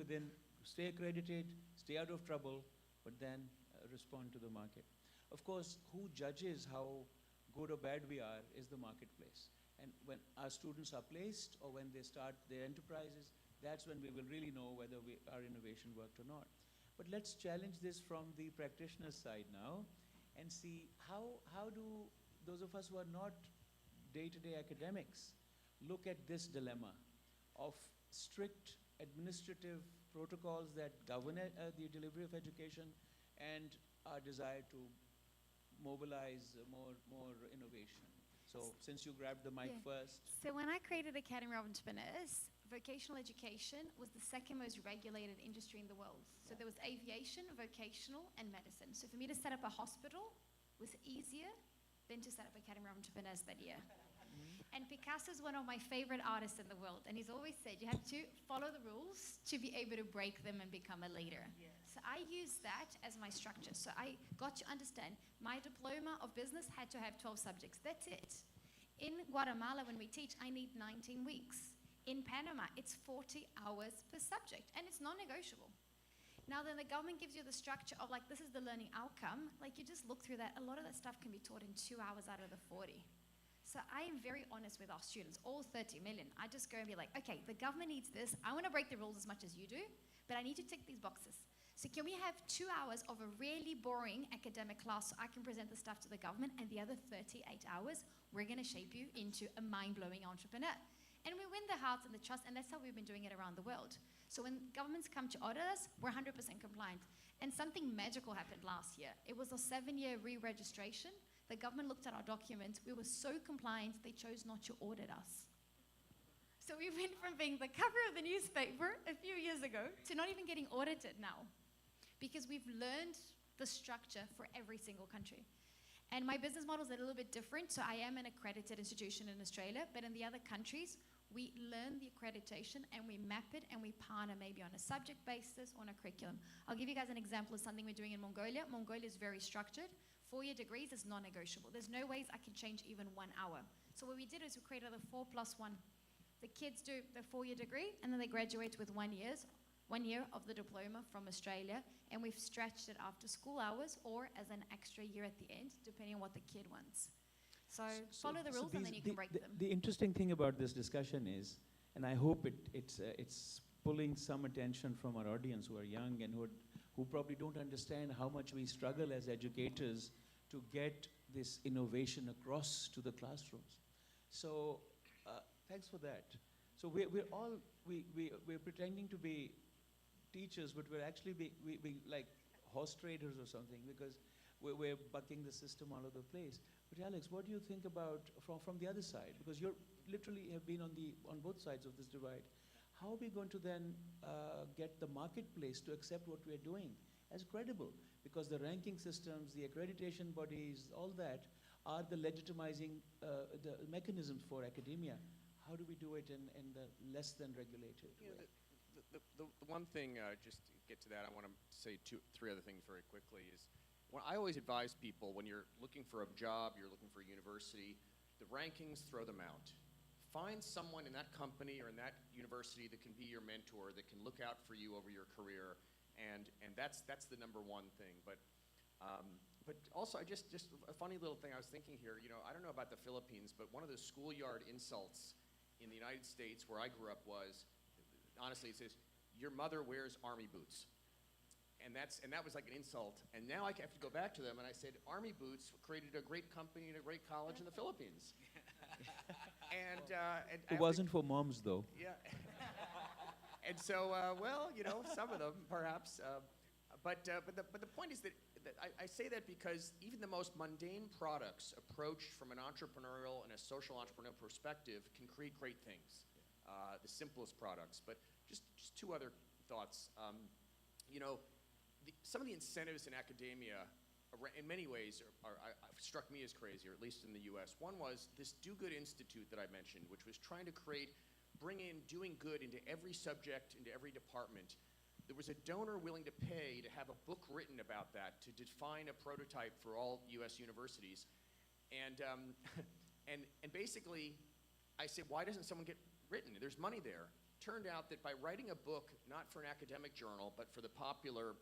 accredited, stay out of trouble, but then respond to the market. Of course, who judges how good or bad we are is the marketplace. And when our students are placed or when they start their enterprises, that's when we will really know whether our innovation worked or not. But let's challenge this from the practitioner side now and see how do those of us who are not day-to-day academics look at this dilemma of strict administrative protocols that govern the delivery of education and our desire to mobilize more innovation. So since you grabbed the mic first. So when I created Academy of Entrepreneurs, vocational education was the second most regulated industry in the world. So there was aviation, vocational, and medicine. So for me to set up a hospital was easier than to set up Academy of Entrepreneurs that year. And Picasso is one of my favorite artists in the world. And he's always said you have to follow the rules to be able to break them and become a leader. Yes. So I used that as my structure. So I got to understand my diploma of business had to have 12 subjects. That's it. In Guatemala, when we teach, I need 19 weeks. In Panama, it's 40 hours per subject, and it's non-negotiable. Now then the government gives you the structure of like, this is the learning outcome. Like you just look through that, a lot of that stuff can be taught in 2 hours out of the 40. So I am very honest with our students, all 30 million. I just go and be like, okay, the government needs this. I want to break the rules as much as you do, but I need to tick these boxes. So can we have 2 hours of a really boring academic class so I can present the stuff to the government, and the other 38 hours, we're going to shape you into a mind-blowing entrepreneur. And we win the hearts and the trust, and that's how we've been doing it around the world. So when governments come to audit us, we're 100% compliant. And something magical happened last year. It was a 7-year re-registration. The government looked at our documents. We were so compliant, they chose not to audit us. So we went from being the cover of the newspaper a few years ago to not even getting audited now, because we've learned the structure for every single country. And my business model is a little bit different. So I am an accredited institution in Australia, but in the other countries, we learn the accreditation and we map it and we partner maybe on a subject basis or on a curriculum. I'll give you guys an example of something we're doing in Mongolia. Mongolia is very structured. 4-year degrees is non-negotiable. There's no ways I can change even 1 hour. So what we did is we created a 4+1. The kids do the 4-year degree and then they graduate with 1 year of the diploma from Australia, and we've stretched it after school hours or as an extra year at the end, depending on what the kid wants. So follow the rules and then you can break them. The interesting thing about this discussion is, and I hope it's pulling some attention from our audience who are young and who probably don't understand how much we struggle as educators to get this innovation across to the classrooms. So thanks for that. So we're pretending to be teachers, but we're actually we like horse traders or something, because we're bucking the system all over the place. But Alex, what do you think about from the other side? Because you literally have been on both sides of this divide. How are we going to then get the marketplace to accept what we're doing as credible? Because the ranking systems, the accreditation bodies, all that are the legitimizing the mechanisms for academia. How do we do it in the less than regulated way? The one thing, just to get to that, I want to say 3 other things very quickly is, I always advise people when you're looking for a job, you're looking for a university, the rankings, throw them out. Find someone in that company or in that university that can be your mentor, that can look out for you over your career, and that's the number one thing. But also, just a funny little thing I was thinking here, I don't know about the Philippines, but one of the schoolyard insults in the United States where I grew up was, honestly, it says, "Your mother wears army boots." And that was like an insult. And now I have to go back to them and I said, "Army boots created a great company and a great college in the Philippines." It wasn't for moms, though. Yeah. And so, well, some of them perhaps. But the point is that I say that because even the most mundane products approached from an entrepreneurial and a social entrepreneurial perspective can create great things. The simplest products. But just 2 other thoughts. Some of the incentives in academia, in many ways, struck me as crazy, or at least in the U.S. One was this Do Good Institute that I mentioned, which was trying to bring in doing good into every subject, into every department. There was a donor willing to pay to have a book written about that, to define a prototype for all U.S. universities. And basically, I said, why doesn't someone get written? There's money there. Turned out that by writing a book, not for an academic journal, but for the popular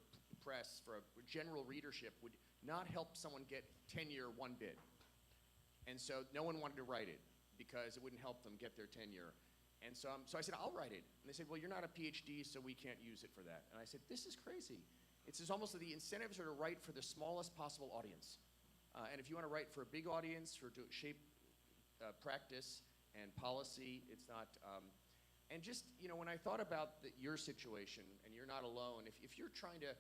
press, for a general readership, would not help someone get tenure 1 bit. And so no one wanted to write it because it wouldn't help them get their tenure. And so I said, I'll write it. And they said, well, you're not a PhD, so we can't use it for that. And I said, this is crazy. It's almost that the incentives are to write for the smallest possible audience. And if you want to write for a big audience, or to shape practice and policy, it's not. And just, when I thought about your situation, and you're not alone, if you're trying to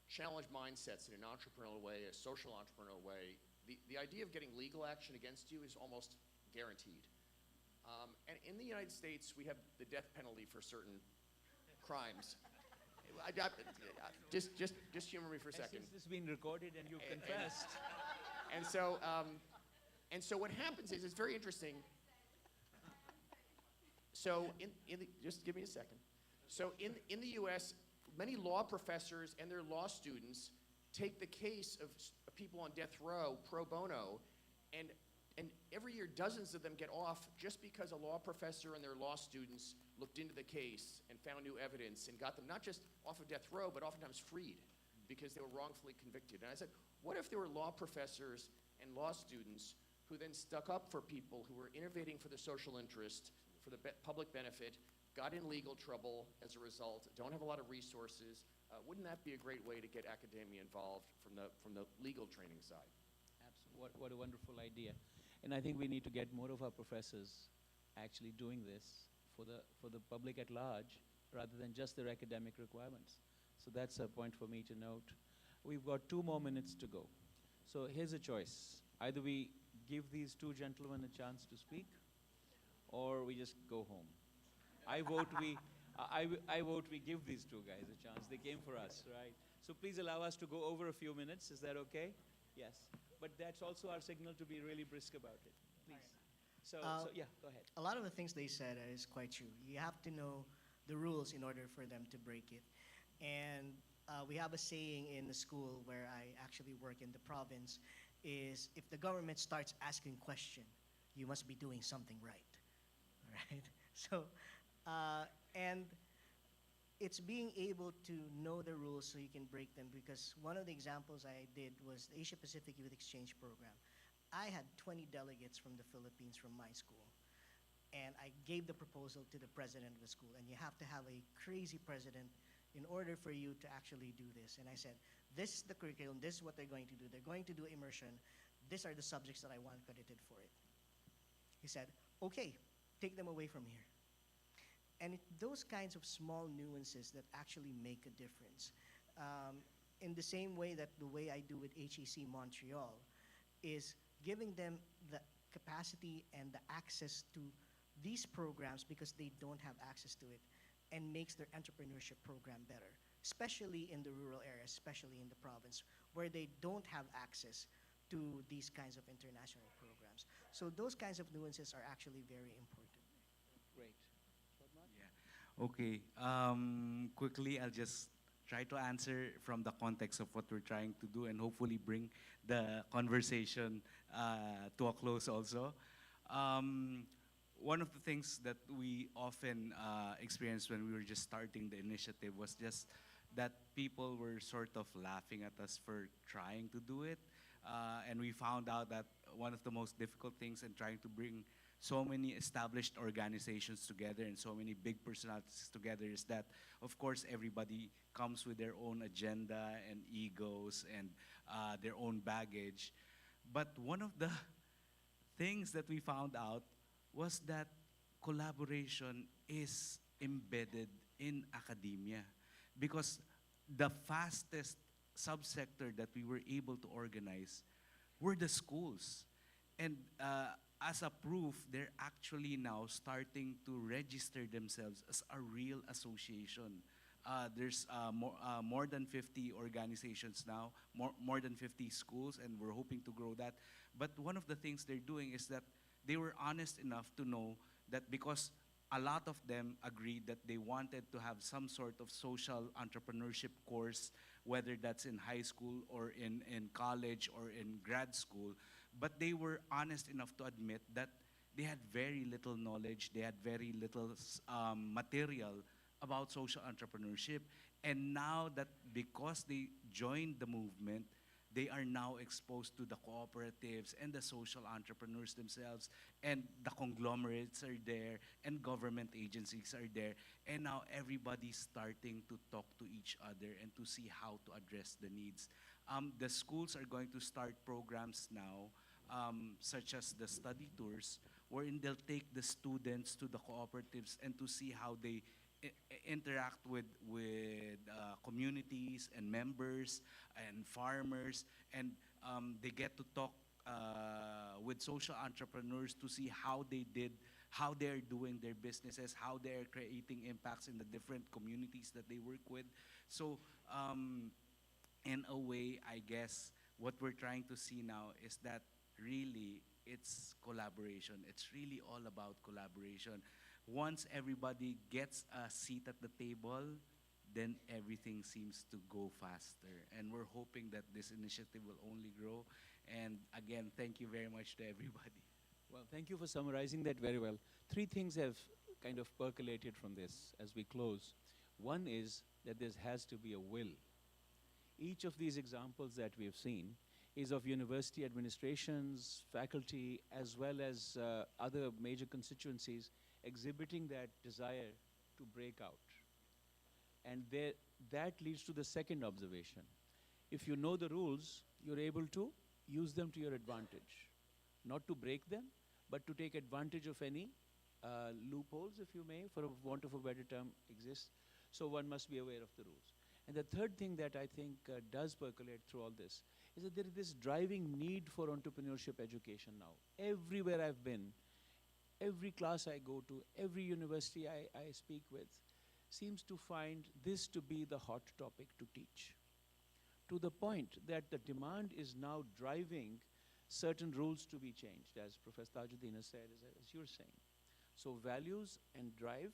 challenge mindsets in an entrepreneurial way, a social entrepreneurial way, the idea of getting legal action against you is almost guaranteed. And in the United States, we have the death penalty for certain crimes. Just humor me for a second. Since this is being recorded and you've confessed. And so what happens is, it's very interesting. So just give me a second. So in the U.S., many law professors and their law students take the case of people on death row pro bono, and every year dozens of them get off just because a law professor and their law students looked into the case and found new evidence and got them not just off of death row, but oftentimes freed because they were wrongfully convicted. And I said, what if there were law professors and law students who then stuck up for people who were innovating for the social interest, for the public benefit, got in legal trouble as a result, don't have a lot of resources? Wouldn't that be a great way to get academia involved from the legal training side? Absolutely. What a wonderful idea. And I think we need to get more of our professors actually doing this for the public at large, rather than just their academic requirements. So that's a point for me to note. We've got 2 more minutes to go. So here's a choice. Either we give these two gentlemen a chance to speak, or we just go home. I vote I vote we give these two guys a chance. They came for us, right? So please allow us to go over a few minutes. Is that okay? Yes. But that's also our signal to be really brisk about it. Please. So yeah, go ahead. A lot of the things they said is quite true. You have to know the rules in order for them to break it. And we have a saying in the school where I actually work in the province is if the government starts asking question, you must be doing something right. Right? So, and it's being able to know the rules so you can break them because one of the examples I did was the Asia Pacific Youth Exchange Program. I had 20 delegates from the Philippines from my school. And I gave the proposal to the president of the school. And you have to have a crazy president in order for you to actually do this. And I said, this is the curriculum, this is what they're going to do. They're going to do immersion. These are the subjects that I want credited for it. He said, okay, take them away from here. And those kinds of small nuances that actually make a difference. In the same way that the way I do with HEC Montreal is giving them the capacity and the access to these programs because they don't have access to it and makes their entrepreneurship program better, especially in the rural areas, especially in the province, where they don't have access to these kinds of international programs. So those kinds of nuances are actually very important. Great. Yeah. Okay. Quickly, I'll just try to answer from the context of what we're trying to do and hopefully bring the conversation to a close also. One of the things that we often experienced when we were just starting the initiative was just that people were sort of laughing at us for trying to do it. And we found out that one of the most difficult things in trying to bring so many established organizations together and so many big personalities together is that, of course, everybody comes with their own agenda and egos and their own baggage. But one of the things that we found out was that collaboration is embedded in academia because the fastest subsector that we were able to organize were the schools. And as a proof, they're actually now starting to register themselves as a real association. There's more than 50 organizations now, more than 50 schools, and we're hoping to grow that. But one of the things they're doing is that they were honest enough to know that because a lot of them agreed that they wanted to have some sort of social entrepreneurship course, whether that's in high school or in college or in grad school, but they were honest enough to admit that they had very little knowledge, they had very little material about social entrepreneurship. And now that because they joined the movement, they are now exposed to the cooperatives and the social entrepreneurs themselves, and the conglomerates are there, and government agencies are there, and now everybody's starting to talk to each other and to see how to address the needs. The schools are going to start programs now, such as the study tours, wherein they'll take the students to the cooperatives and to see how they interact with communities and members and farmers, and they get to talk with social entrepreneurs to see how they're doing their businesses, how they're creating impacts in the different communities that they work with. So in a way, I guess what we're trying to see now is that really it's collaboration. It's really all about collaboration. Once everybody gets a seat at the table, then everything seems to go faster. And we're hoping that this initiative will only grow. And again, thank you very much to everybody. Well, thank you for summarizing that very well. Three things have kind of percolated from this as we close. One is that there has to be a will. Each of these examples that we have seen is of university administrations, faculty, as well as other major constituencies exhibiting that desire to break out. And that leads to the second observation. If you know the rules, you're able to use them to your advantage. Not to break them, but to take advantage of any loopholes, if you may, for a want of a better term, exist. So one must be aware of the rules. And the third thing that I think does percolate through all this is that there is this driving need for entrepreneurship education now. Everywhere I've been, every class I go to, every university I speak with, seems to find this to be the hot topic to teach. To the point that the demand is now driving certain rules to be changed, as Professor Tajuddin has said, as you're saying. So values and drive,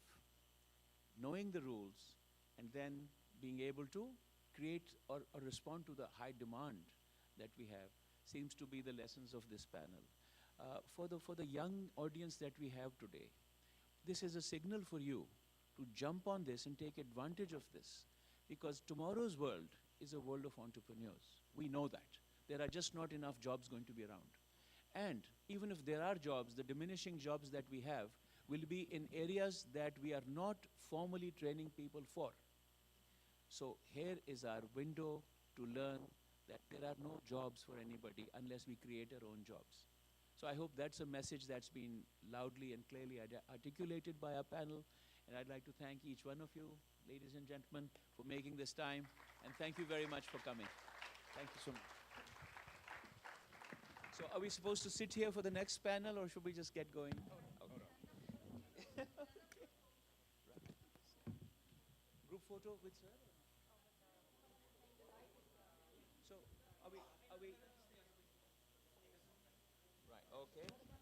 knowing the rules, and then being able to create or respond to the high demand that we have seems to be the lessons of this panel. For the young audience that we have today, this is a signal for you to jump on this and take advantage of this, because tomorrow's world is a world of entrepreneurs. We know that. There are just not enough jobs going to be around. And even if there are jobs, the diminishing jobs that we have will be in areas that we are not formally training people for. So here is our window to learn that there are no jobs for anybody unless we create our own jobs. So I hope that's a message that's been loudly and clearly articulated by our panel. And I'd like to thank each one of you, ladies and gentlemen, for making this time. And thank you very much for coming. Thank you so much. So are we supposed to sit here for the next panel, or should we just get going? Okay. Group photo with sir? So are we right, okay.